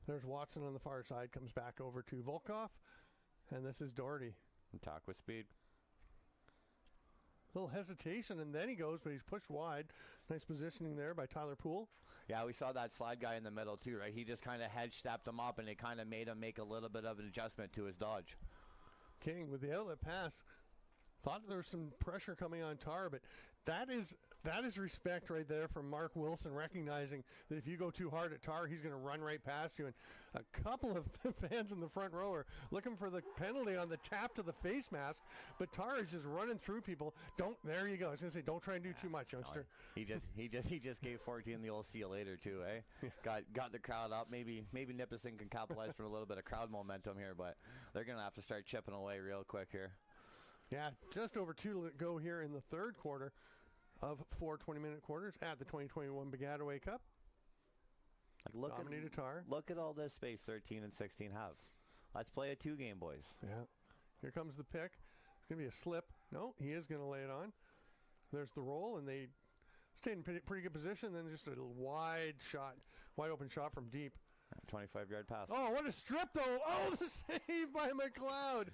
There's Watson on the far side, comes back over to Volkov, and this is Doherty. Attack with speed. Little hesitation, and then he goes, but he's pushed wide. Nice positioning there by Tyler Poole. Yeah, we saw that slide guy in the middle too, right? He just kind of hedge-stepped him up, and it kind of made him make a little bit of an adjustment to his dodge. King with the outlet pass. Thought there was some pressure coming on Tar, but that is respect right there from Mark Wilson, recognizing that if you go too hard at Tar, he's going to run right past you. And a couple of fans in the front row are looking for the penalty on the tap to the face mask, but Tar is just running through people. There you go. I was going to say, don't try and do too much, youngster. No, he just gave 14 the old see you later too, eh? Got the crowd up. Maybe Nipissing can capitalize for a little bit of crowd momentum here, but they're going to have to start chipping away real quick here. Yeah, just over 2 to go here in the third quarter. of 4 20-minute quarters at the 2021 Begataway Cup. Like look at all this space 13 and 16 have. Let's play a 2-game, boys. Yeah. Here comes the pick. It's going to be a slip. No, he is going to lay it on. There's the roll, and they stayed in pretty good position. Then just a wide open shot from deep. 25-yard pass. Oh, what a strip, though. Oh, the save by McLeod.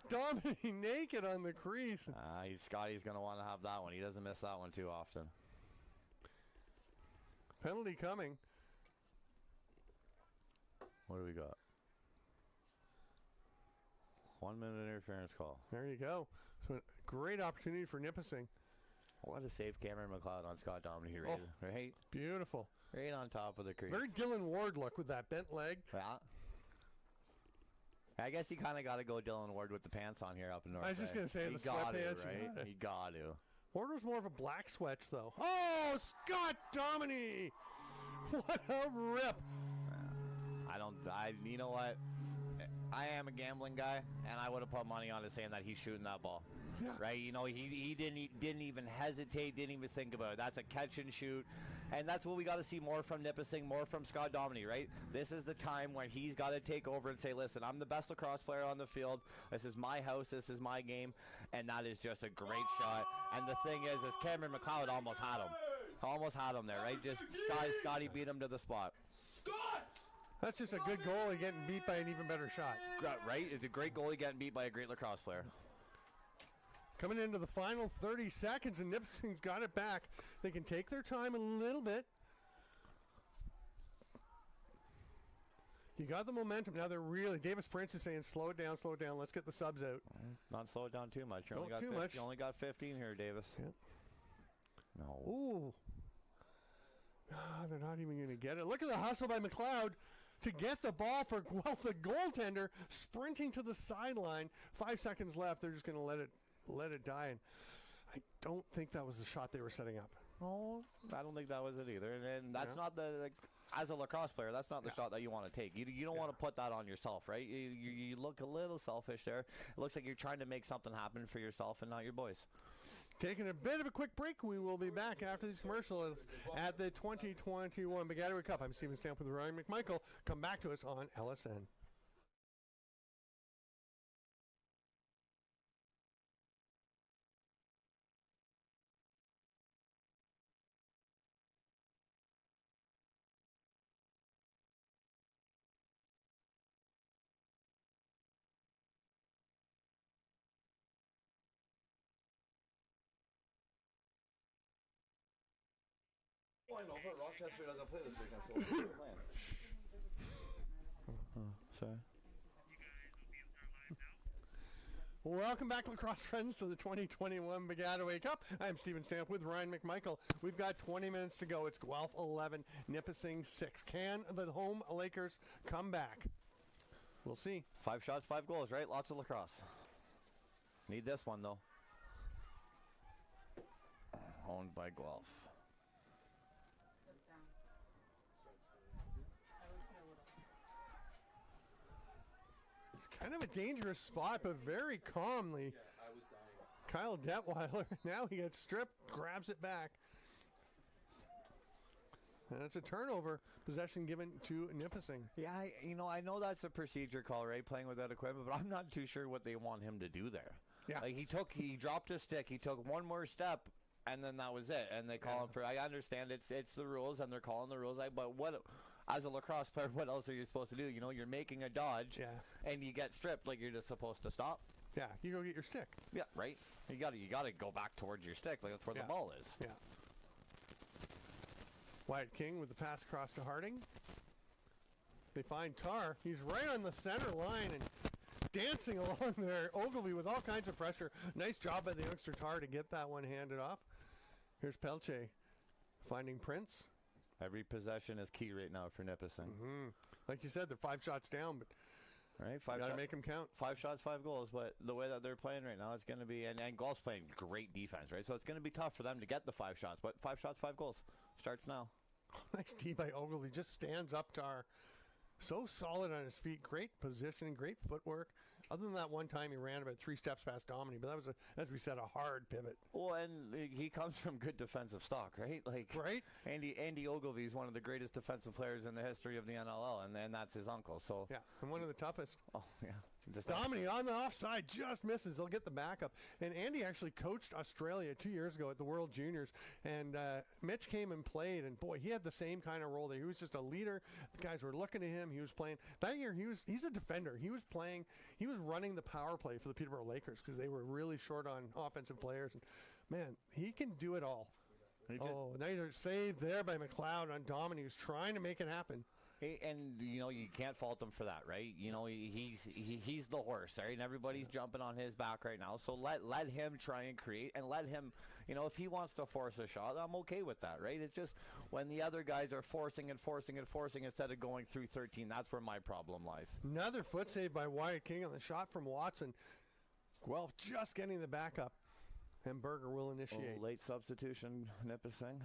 Dominating naked on the crease. Scotty's going to want to have that one. He doesn't miss that one too often. Penalty coming. What do we got? 1 minute interference call. There you go. So great opportunity for Nipissing. What a save Cameron McLeod on Scott Dominey, right? Beautiful. Right on top of the crease. Very Dylan Ward look with that bent leg. Yeah. I guess you kind of got to go Dylan Ward with the pants on here up in North. I was just going to say the sweatpants. Right? You got to. Ward was more of a black sweats, though. Oh, Scott Dominey! What a rip! You know what? I am a gambling guy, and I would have put money on it saying that he's shooting that ball. Yeah. Right? You know, he didn't even hesitate, didn't even think about it. That's a catch and shoot. And that's what we got to see more from Nipissing, more from Scott Dominey, right? This is the time when he's got to take over and say, listen, I'm the best lacrosse player on the field. This is my house. This is my game. And that is just a great shot. And the thing is Cameron McLeod almost had him. Almost had him there, right? Just Scotty beat him to the spot. Scott! That's just a good goalie getting beat by an even better shot. Right? It's a great goalie getting beat by a great lacrosse player. Coming into the final 30 seconds, and Nipissing's got it back. They can take their time a little bit. You got the momentum. Now they're really, Davis Prince is saying, slow it down, let's get the subs out. Not slow it down too much. You only got 15 here, Davis. Yeah. No. Ooh. They're not even going to get it. Look at the hustle by McLeod to get the ball for Guelph, the goaltender, sprinting to the sideline. 5 seconds left. They're just going to let it die. And I don't think that was the shot they were setting up. Oh, I don't think that was it either. And that's not as a lacrosse player, that's not the shot that you want to take. You don't want to put that on yourself, right? You look a little selfish there. It looks like you're trying to make something happen for yourself and not your boys. Taking a bit of a quick break. We will be back after these commercials at the 2021 Begataway Cup. I'm Stephen Stamp with Ryan McMichael. Come back to us on LSN. Oh, I know, but Rochester doesn't play this weekend, so what's the plan? Sorry. Welcome back, lacrosse friends, to the 2021 Begataway Cup. I'm Stephen Stamp with Ryan McMichael. We've got 20 minutes to go. It's Guelph 11, Nipissing 6. Can the home Lakers come back? We'll see. 5 shots, 5 goals, right? Lots of lacrosse. Need this one, though. Owned by Guelph. Kind of a dangerous spot, but very calmly. Kyle Detweiler, now he gets stripped, grabs it back. And it's a turnover. Possession given to Nipissing. Yeah, I know that's a procedure call, right? Playing without equipment, but I'm not too sure what they want him to do there. Yeah. Like he dropped his stick, he took one more step, and then that was it. And they call him for, I understand it's the rules, and they're calling the rules, but what... As a lacrosse player, what else are you supposed to do? You know, you're making a dodge, and you get stripped. Like, you're just supposed to stop. Yeah, you go get your stick. Yeah, right. You got to go back towards your stick. Like, that's where the ball is. Yeah. Wyatt King with the pass across to Harding. They find Tar. He's right on the center line and dancing along there. Ogilvy with all kinds of pressure. Nice job by the youngster Tar to get that one handed off. Here's Pelche finding Prince. Every possession is key right now for Nipissing. Mm-hmm. Like you said, they're 5 shots down, but right, got to make them count. 5 shots, 5 goals. But the way that they're playing right now, it's going to be, and Guelph's playing great defense, right? So it's going to be tough for them to get the 5 shots. But 5 shots, 5 goals starts now. Nice D by Ogilvy. Just stands up Tar. So solid on his feet. Great positioning, great footwork. Other than that one time he ran about 3 steps past Domini, but that was, as we said, a hard pivot. Well, and he comes from good defensive stock, right? Like, right? Andy Ogilvy is one of the greatest defensive players in the history of the NLL, and then that's his uncle. So yeah, and one of the toughest. Oh, yeah. Domini on the offside just misses. They'll get the backup. And Andy actually coached Australia 2 years ago at the World Juniors. And Mitch came and played. And, boy, he had the same kind of role there. He was just a leader. The guys were looking at him. He was playing. That year, he's a defender. He was playing. He was running the power play for the Peterborough Lakers because they were really short on offensive players. And, man, he can do it all. Now they're saved there by McLeod on Domini, who's trying to make it happen. And, you know, you can't fault him for that, right? You know, he's the horse, right? And everybody's jumping on his back right now. So let him try and create, and let him, you know, if he wants to force a shot, I'm okay with that, right? It's just when the other guys are forcing instead of going through 13, that's where my problem lies. Another foot save by Wyatt King on the shot from Watson. Guelph just getting the backup, and Berger will initiate. Late substitution, Nipissing.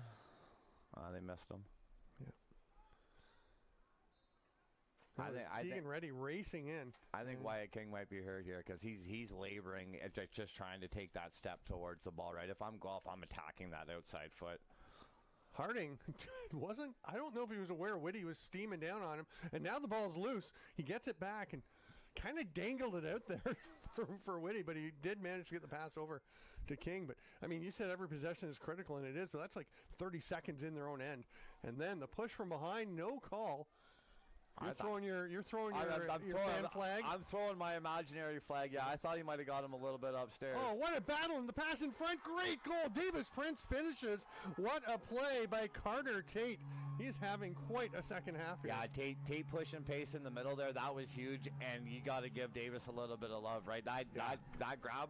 They missed him. Keegan Reddy racing in. I think Wyatt King might be hurt here because he's laboring, just trying to take that step towards the ball, right? If I'm Guelph, I'm attacking that outside foot. Harding I don't know if he was aware Whitty was steaming down on him, and now the ball's loose. He gets it back and kind of dangled it out there for Whitty, but he did manage to get the pass over to King. But, I mean, you said every possession is critical, and it is, but that's like 30 seconds in their own end. And then the push from behind, no call. You're throwing your fan flag? I'm throwing my imaginary flag. Yeah, I thought he might have got him a little bit upstairs. Oh, what a battle in the pass in front. Great goal. Davis Prince finishes. What a play by Carter Tate. He's having quite a second half here. Yeah, Tate pushing pace in the middle there. That was huge, and you got to give Davis a little bit of love, right? That grab,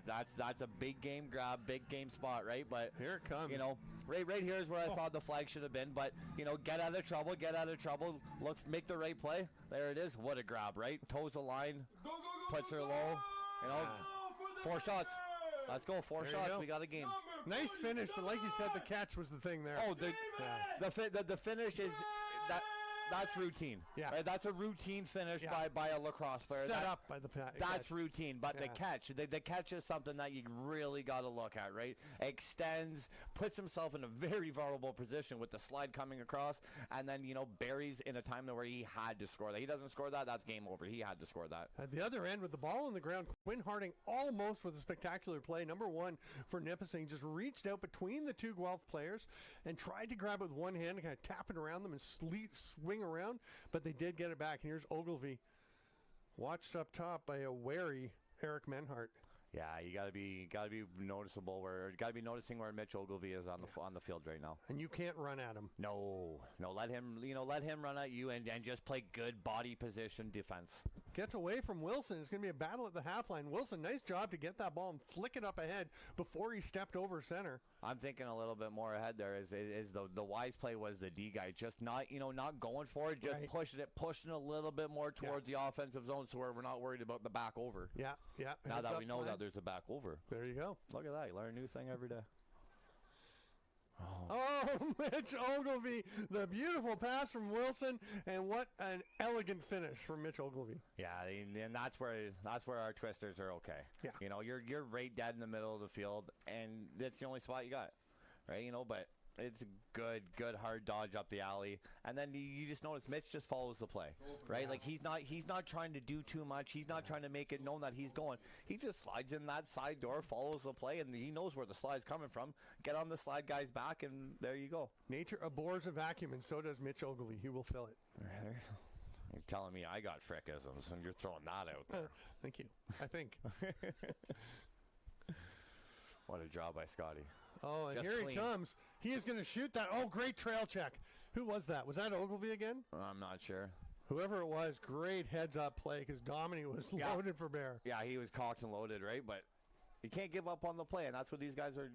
that's a big game grab, big game spot, right? But here it comes. You know, right here is where I thought the flag should have been. But, you know, get out of trouble. Look, make the right play. There it is. What a grab, right? Toes the line, puts her low. You know, 4 shots. Let's go. 4 shots. We got a game. Nice finish, but like you said, the catch was the thing there. Oh, the finish is that. That's routine. Yeah. Right? That's a routine finish by a lacrosse player. Set up by the That's routine. But the catch is something that you really got to look at, right? Extends, puts himself in a very vulnerable position with the slide coming across, and then, you know, buries in a time where he had to score that. He doesn't score that, that's game over. He had to score that. At the other end with the ball on the ground, Quinn Harding almost with a spectacular play. Number 1 for Nipissing just reached out between the 2 Guelph players and tried to grab it with one hand and kind of tap it around them and swing around, but they did get it back. And here's Ogilvy, watched up top by a wary Eric Menhart. Yeah, you gotta be noticeable gotta be noticing where Mitch Ogilvy is on the field right now. And you can't run at him. No, let him run at you and just play good body position defense. Gets away from Wilson. It's going to be a battle at the half line. Wilson, nice job to get that ball and flick it up ahead before he stepped over center. I'm thinking a little bit more ahead there. Is the wise play was the D guy just not going for it, just pushing a little bit more towards the offensive zone, so we're not worried about the back over. Yeah. Now that we know that there's a back over. There you go. Look at that. You learn a new thing every day. Oh, Mitch Ogilvy, the beautiful pass from Wilson, and what an elegant finish from Mitch Ogilvy. Yeah, and that's where our twisters are okay. Yeah. You know, you're right dead in the middle of the field, and that's the only spot you got, right? You know, but it's a good hard dodge up the alley, and then you just notice Mitch just follows the play, right? Like he's not trying to do too much. He's not trying to make it known that he's going. He just slides in that side door, follows the play, and he knows where the slide's coming from. Get on the slide guy's back, and there you go. Nature abhors a vacuum, and so does Mitch Ogilvy. He will fill it. You're telling me I got frickisms, and you're throwing that out there. Thank you. I think. What a draw by Scotty. Oh, and just here clean. He comes. He is going to shoot that. Oh, great trail check. Who was that? Was that Ogilvy again? I'm not sure. Whoever it was, great heads-up play because Domini was loaded for bear. Yeah, he was cocked and loaded, right? But you can't give up on the play, and that's what these guys are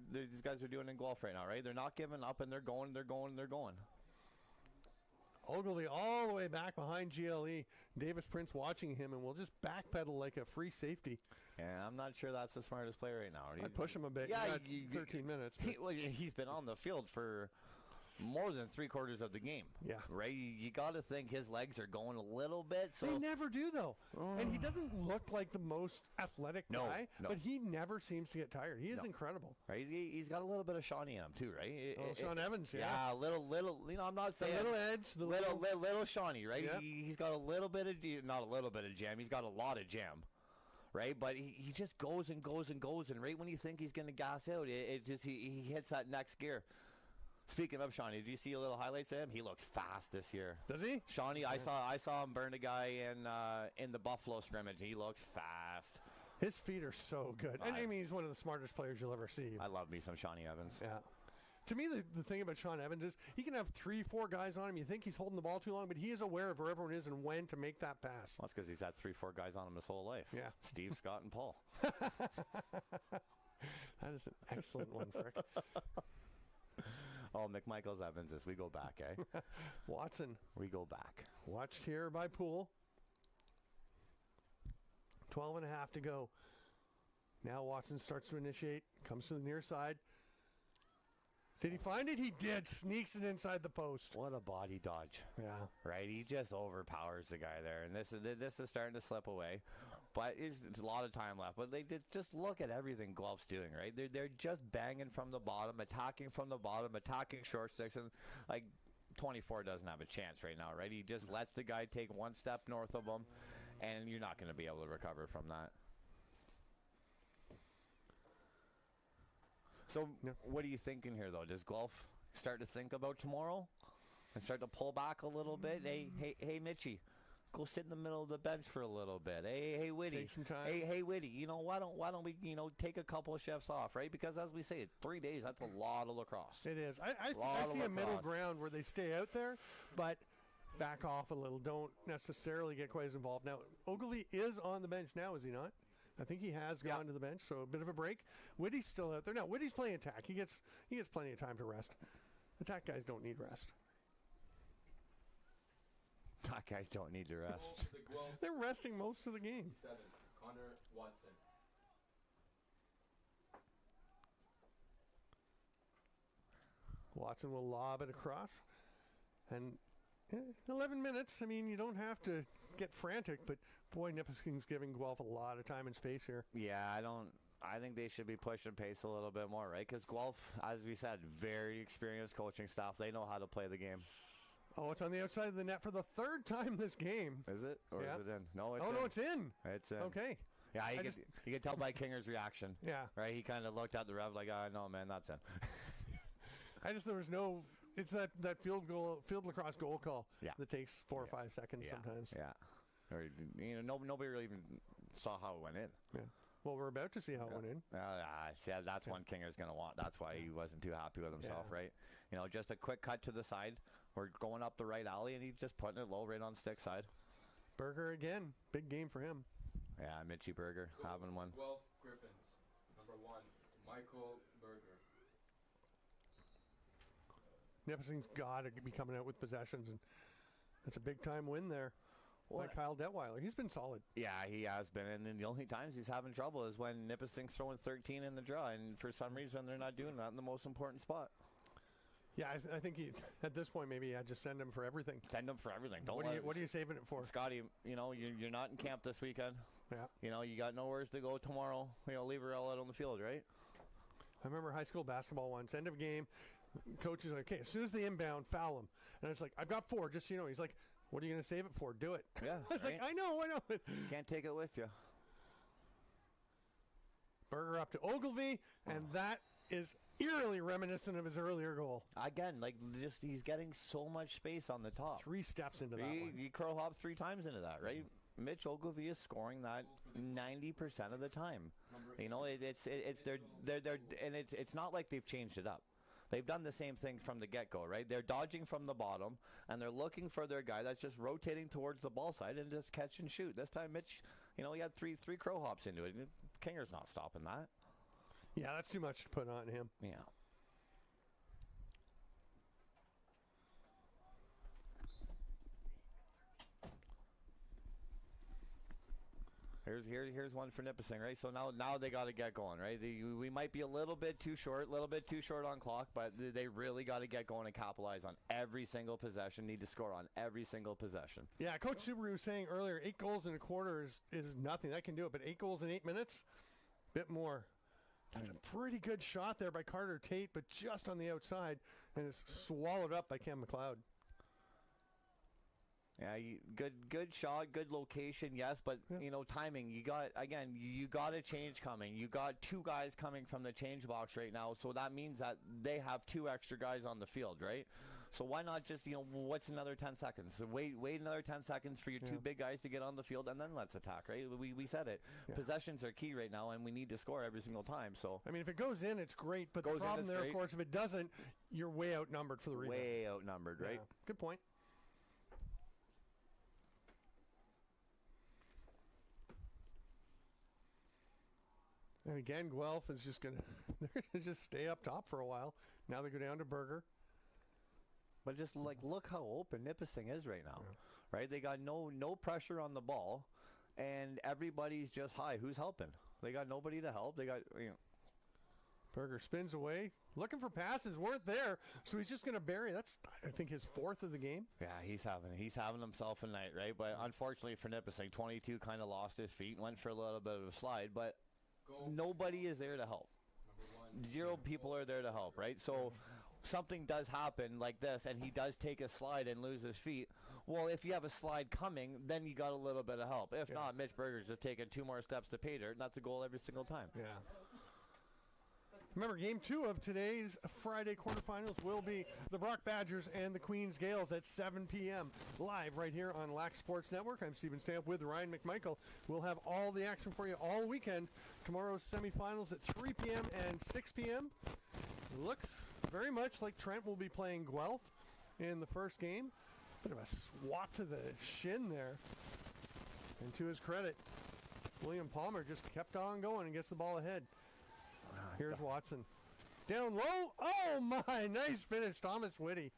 doing in Guelph right now, right? They're not giving up, and they're going. Ogilvy all the way back behind GLE. Davis Prince watching him, and will just backpedal like a free safety. Yeah, I'm not sure that's the smartest play right now. I'd push him a bit. Yeah, 13 minutes. He's been on the field for more than 3/4 of the game. Yeah. Right? You got to think his legs are going a little bit. So They never do, though. And he doesn't look like the most athletic guy, no. but he never seems to get tired. He is incredible. Right? He's got a little bit of Shawnee in him, too, right? Sean Evans, Yeah, little, I'm not saying. The little edge. The little Shawnee, right? Yep. He's got a little bit of, not a little bit of jam. He's got a lot of jam. Right, but he just goes and goes and goes, and right when you think he's going to gas out, it just he hits that next gear. Speaking of Shawnee, did you see a little highlights of him? He looks fast this year. Does he? Shawnee, I saw him burn a guy in the Buffalo scrimmage. He looks fast. His feet are so good. And I mean, he's one of the smartest players you'll ever see. I love me some Shawnee Evans. Yeah. To me, the thing about Sean Evans is he can have 3-4 guys on him. You think he's holding the ball too long, but he is aware of where everyone is and when to make that pass. Well, that's because he's had 3-4 guys on him his whole life. Yeah. Steve, Scott, and Paul. That is an excellent one, Frick. Oh, McMichael's Evans is. We go back, eh? Watson. We go back. Watched here by Poole. 12 and a half to go. Now Watson starts to initiate. Comes to the near side. Did he find it? He did. Sneaks it inside the post. What a body dodge. Yeah. Right? He just overpowers the guy there. And this is starting to slip away. But there's a lot of time left. But they did just look at everything Guelph's doing, right? They're just banging from the bottom, attacking from the bottom, attacking short sticks. And, 24 doesn't have a chance right now, right? He just lets the guy take one step north of him, and you're not going to be able to recover from that. So, what are you thinking here, though? Does Guelph start to think about tomorrow and start to pull back a little bit? Hey, Mitchie, go sit in the middle of the bench for a little bit. Hey, Whitty. Take some time. Hey, Whitty. Why don't we, take a couple of shifts off, right? Because as we say, 3 days, that's a lot of lacrosse. It is. I see a middle ground where they stay out there, but back off a little. Don't necessarily get quite as involved. Now, Ogilvy is on the bench now, is he not? I think he has gone to the bench, so a bit of a break. Whitty's still out there. Now, Whitty's playing attack. He gets plenty of time to rest. Attack guys don't need rest. Attack guys don't need to rest. They're resting most of the game. 7, Connor Watson. Watson will lob it across. And 11 minutes. I mean, you don't have to get frantic, but boy, Nipissing's giving Guelph a lot of time and space here. Yeah, I think they should be pushing pace a little bit more, right? Because Guelph, as we said, very experienced coaching staff. They know how to play the game. Oh, it's on the outside of the net for the third time this game. Is it? Or is it in? No, it's in. No, it's in. It's in. Okay. Yeah, you can tell by Kinger's reaction. Yeah. Right? He kind of looked at the ref like, no, man, that's in. there was no... It's that field lacrosse goal call that takes 4 or 5 seconds sometimes. Yeah. Or, nobody really even saw how it went in. Yeah. Well, we're about to see how it went in. See, that's one Kinger's going to want. That's why he wasn't too happy with himself, right? Just a quick cut to the side. We're going up the right alley, and he's just putting it low right on stick side. Berger again. Big game for him. Yeah, Mitchie Berger having one. Guelph Griffins. Number 1, Michael Berger. Nipissing's got to be coming out with possessions, and that's a big-time win there by Kyle Detweiler. He's been solid. Yeah, he has been, and then the only times he's having trouble is when Nipissing's throwing 13 in the draw, and for some reason they're not doing that in the most important spot. Yeah, I think at this point maybe just send him for everything. Send him for everything. What are you saving it for? Scotty, you're not in camp this weekend. Yeah. You got nowhere to go tomorrow. Leave her all out on the field, right? I remember high school basketball once, end of game, coach is like, okay, as soon as they inbound, foul him. And it's like, I've got 4, just so you know. He's like, what are you going to save it for? Do it. Yeah. I was like, I know. Can't take it with you. Berger up to Ogilvy, and that is eerily reminiscent of his earlier goal. Again, he's getting so much space on the top. 3 steps into that one. He crow hopped 3 times into that, right? Mitch Ogilvy is scoring that 90% of the time. It's not like they've changed it up. They've done the same thing from the get-go, right? They're dodging from the bottom, and they're looking for their guy that's just rotating towards the ball side and just catch and shoot. This time, Mitch, he had three crow hops into it. Kinger's not stopping that. Yeah, that's too much to put on him. Yeah. Here's one for Nipissing, right? So now they got to get going, right? We might be a little bit too short on clock, but they really got to get going and capitalize on every single possession. Need to score on every single possession. Yeah, Coach Subaru was saying earlier, 8 goals in a quarter is nothing. That can do it, but 8 goals in 8 minutes, bit more. That's a pretty good shot there by Carter Tate, but just on the outside, and it's swallowed up by Cam McLeod. Yeah, good shot, good location, yes, but timing. You got a change coming. You got 2 guys coming from the change box right now, so that means that they have 2 extra guys on the field, right? So why not just what's another 10 seconds? So wait another 10 seconds for your 2 big guys to get on the field, and then let's attack, right? We said it. Yeah. Possessions are key right now, and we need to score every single time. So I mean, if it goes in, it's great, but the problem there, of course, if it doesn't, you're way outnumbered for the rebound. Way outnumbered, right? Yeah. Good point. And again, Guelph is just going to just stay up top for a while. Now they go down to Berger. But just look how open Nipissing is right now, right? They got no pressure on the ball, and everybody's just high. Who's helping? They got nobody to help. They got Berger spins away, looking for passes, weren't there, so he's just going to bury. That's I think his 4th of the game. Yeah, he's having himself a night, right? But unfortunately for Nipissing, 22 kind of lost his feet, went for a little bit of a slide, but nobody is there to help. 0 people are there to help, right? So something does happen like this, and he does take a slide and lose his feet. Well, if you have a slide coming, then you got a little bit of help. If not, Mitch Berger's just taking 2 more steps to pay dirt, and that's a goal every single time. Yeah. Remember, Game 2 of today's Friday quarterfinals will be the Brock Badgers and the Queens Gales at 7 p.m. live right here on Lac Sports Network. I'm Stephen Stamp with Ryan McMichael. We'll have all the action for you all weekend. Tomorrow's semifinals at 3 p.m. and 6 p.m. Looks very much like Trent will be playing Guelph in the first game. Bit of a swat to the shin there. And to his credit, William Palmer just kept on going and gets the ball ahead. Here's Watson. Down low. Oh, my. Nice finish, Thomas Whitty.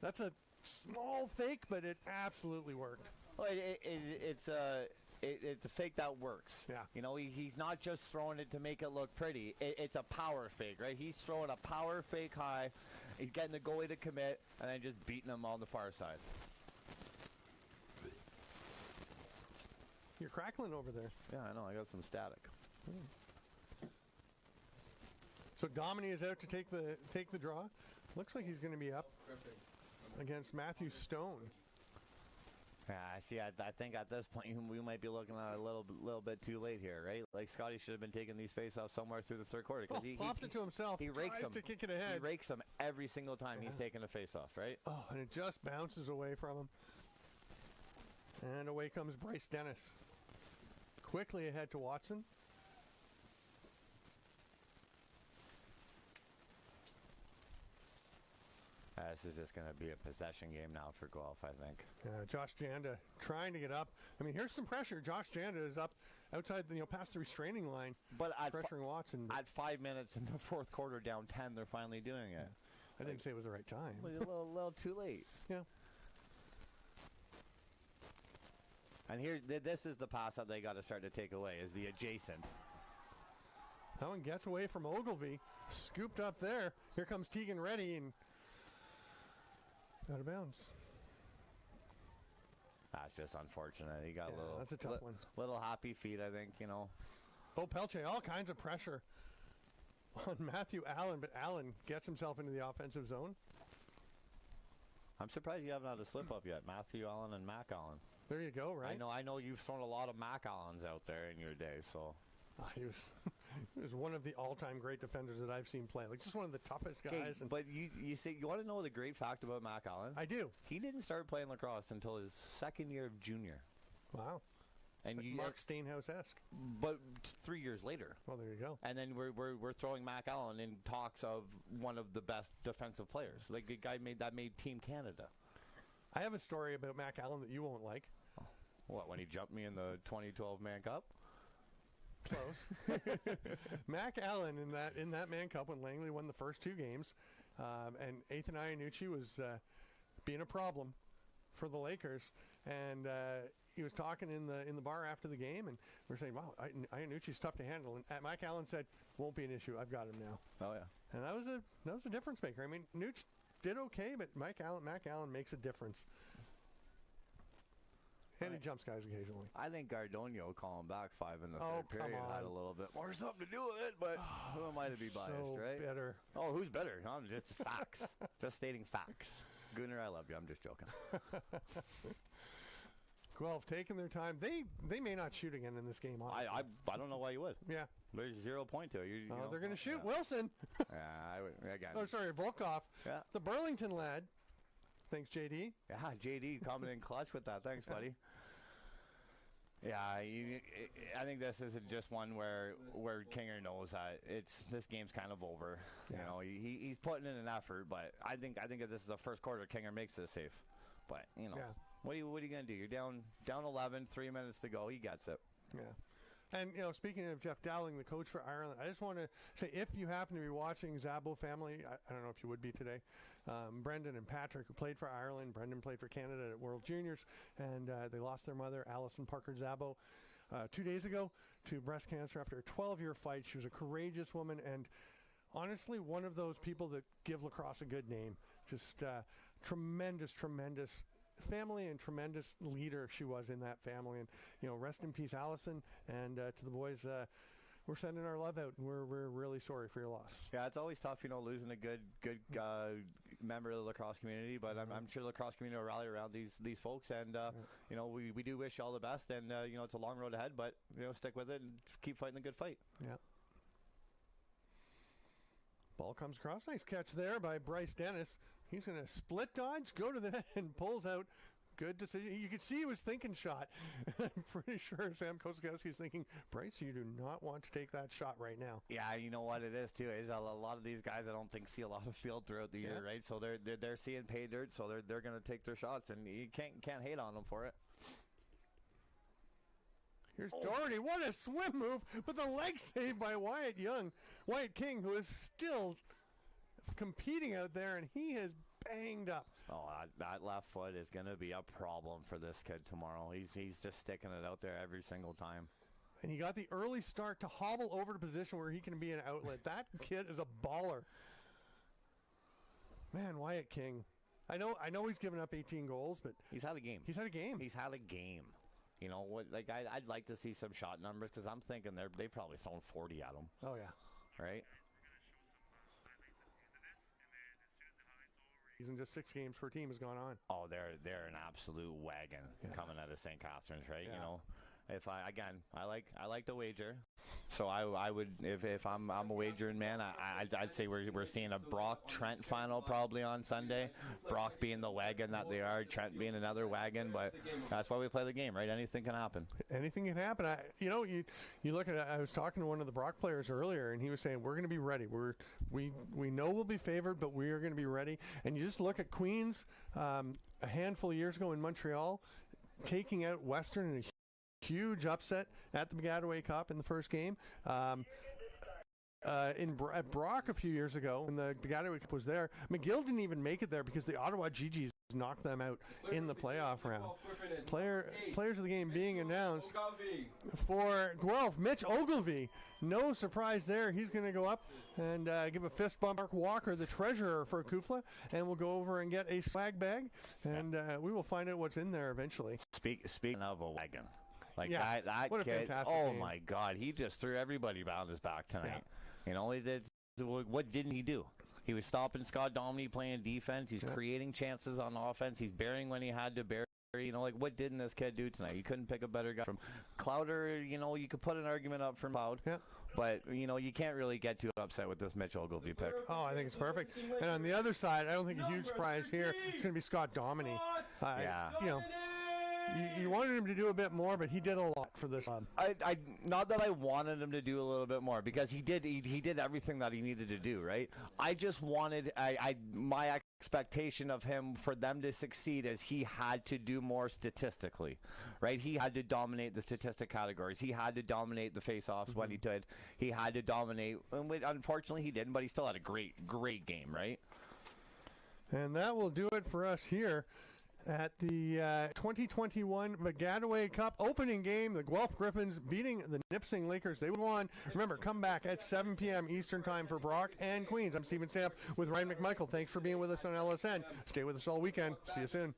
That's a small fake, but it absolutely worked. Well, it's a fake that works. Yeah. He's not just throwing it to make it look pretty. It's a power fake, right? He's throwing a power fake high. He's getting the goalie to commit, and then just beating him on the far side. You're crackling over there. Yeah, I know. I got some static. So Domini is out to take the draw. Looks like he's going to be up against Matthew Stone. Yeah, I see. I think at this point we might be looking at a little bit too late here, right? Like Scotty should have been taking these face-offs somewhere through the third quarter. Oh, he pops it to himself. He rakes them. To kick it ahead. He rakes them every single time he's taking a face-off, right? Oh, and it just bounces away from him. And away comes Bryce Dennis. Quickly ahead to Watson. This is just going to be a possession game now for Guelph, I think. Josh Janda trying to get up. I mean, here's some pressure. Josh Janda is up outside, past the restraining line, but pressuring Watson. At 5 minutes in the fourth quarter, down 10, they're finally doing it. I didn't say it was the right time. Well, a little too late. Yeah. And here, this is the pass that they got to start to take away, is the adjacent. That one gets away from Ogilvy. Scooped up there. Here comes Tegan Reddy and out of bounds. That's just unfortunate. He got a little. That's a tough one. Little happy feet, I think. Bo Pelche, all kinds of pressure on Matthew Allen, but Allen gets himself into the offensive zone. I'm surprised you haven't had a slip up yet. Matthew Allen and Mac Allen. There you go, right? I know you've thrown a lot of Mac Allens out there in your day, so. He was one of the all-time great defenders that I've seen play. Like, just one of the toughest guys. But you want to know the great fact about Mac Allen? I do. He didn't start playing lacrosse until his second year of junior. Wow. And like Mark Steinhaus-esque. But 3 years later. Well, there you go. And then we're throwing Mac Allen in talks of one of the best defensive players. Like the guy made Team Canada. I have a story about Mac Allen that you won't like. What, when he jumped me in the 2012 Mann Cup? Close. Mac Allen in that Mann Cup when Langley won the first 2 games, and Ethan Iannucci was being a problem for the Lakers, and he was talking in the bar after the game, and we're saying, wow, Iannucci's tough to handle. And Mike Allen said, won't be an issue. I've got him now. Oh, yeah. And that was a difference maker. I mean, Nucci did okay, but Mac Allen makes a difference. And he jumps guys occasionally. I think Gardonio calling back 5 in the Oh, third period come on. had a little bit more something to do with it, but who am I to be biased, So right? bitter. Oh, who's better? I'm just facts. Just stating facts. Gooner, I love you. I'm just joking. Guelph taking their time. They may not shoot again in this game. Honestly. I don't know why you would. Yeah. There's 0 point to it. You know, They're going to shoot yeah. Wilson. Yeah, I would, again. Oh, sorry, Volkov. Yeah. The Burlington lad. Thanks, JD. Yeah, JD coming in clutch with that. Thanks, buddy. Yeah, I think this is just one where Kinger knows that this game's kind of over. Yeah. You know, he's putting in an effort, but I think if this is the first quarter, Kinger makes this safe. But you know, what are you gonna do? You're down 11, 3 minutes to go. He gets it. Yeah. And, you know, speaking of Jeff Dowling, the coach for Ireland, I just want to say, if you happen to be watching Zabo family, I don't know if you would be today, Brendan and Patrick, who played for Ireland. Brendan played for Canada at World Juniors, and they lost their mother, Alison Parker Zabo, 2 days ago to breast cancer after a 12-year fight. She was a courageous woman and honestly one of those people that give lacrosse a good name. Just tremendous family and tremendous leader she was in that family. And, you know, rest in peace, Allison. And to the boys, we're sending our love out, and we're really sorry for your loss. Yeah, it's always tough, you know, losing a good member of the lacrosse community, but I'm sure the lacrosse community will rally around these folks, and you know, we do wish you all the best, and you know, it's a long road ahead, but you know, stick with it and keep fighting the good fight. Yeah. Ball comes across. Nice catch there by Bryce Dennis. He's going to split dodge, go to the net, and pulls out. Good decision. You could see he was thinking shot. I'm pretty sure Sam Koskowski's thinking, Bryce, you do not want to take that shot right now. Yeah, you know what it is too. Is a lot of these guys I don't think see a lot of field throughout the year, right? So they're seeing pay dirt, so they're going to take their shots, and you can't hate on them for it. Here's Doherty. What a swim move, but the leg save by Wyatt King, who is still competing out there, and he is banged up. Oh, that left foot is going to be a problem for this kid tomorrow. He's just sticking it out there every single time. And he got the early start to hobble over to position where he can be an outlet. That kid is a baller. Man, Wyatt King. I know he's given up 18 goals, but he's had a game. He's had a game. He's had a game. You know what? Like I'd like to see some shot numbers because I'm thinking they probably thrown 40 at him. Oh yeah, right. And just 6 games per team has gone on. Oh, they're an absolute wagon coming out of St. Catharines, right? Yeah. You know, if I like to wager, so I would if I'm a wagering man, I'd say we're seeing a Brock Trent final probably on Sunday. Brock being the wagon that they are, Trent being another wagon, but that's why we play the game, right? Anything can happen. Anything can happen. You look at it. I was talking to one of the Brock players earlier, and he was saying we're going to be ready. We know we'll be favored, but we are going to be ready. And you just look at Queens a handful of years ago in Montreal, taking out Western in a huge upset at the Piscataway Cup in the first game. At Brock a few years ago, when the Piscataway Cup was there, McGill didn't even make it there because the Ottawa GGs knocked them out in the playoff round. Players of the game being announced for Guelph. Mitch Ogilvy, no surprise there. He's going to go up and give a fist bump. Mark Walker, the treasurer for Kufla, and we'll go over and get a swag bag, and we will find out what's in there eventually. Speaking of a wagon. Like that what a kid, fantastic oh game. my God, he just threw everybody behind his back tonight. You know, what didn't he do? He was stopping Scott Dominy playing defense. He's creating chances on offense. He's bearing when he had to bear. You know, like what didn't this kid do tonight? You couldn't pick a better guy from Clowder. You know, you could put an argument up for Cloud, but you know you can't really get too upset with this Mitch Ogilvy pick. Oh, I think it's perfect. And on the other side, I don't think a huge surprise here. It's going to be Scott Dominy. You know. You wanted him to do a bit more, but he did a lot for this. I not that I wanted him to do a little bit more because he did everything that he needed to do, right? I just wanted my expectation of him for them to succeed is he had to do more statistically, right? He had to dominate the statistic categories. He had to dominate the face-offs when he did. He had to dominate, and unfortunately he didn't, but he still had a great game, right? And that will do it for us here At the 2021 Piscataway Cup opening game, the Guelph Griffons beating the Nipissing Lakers. They won. Remember, come back at 7 p.m. Eastern Time for Brock and Queens. I'm Stephen Stamp with Ryan McMichael. Thanks for being with us on LSN. Stay with us all weekend. See you soon.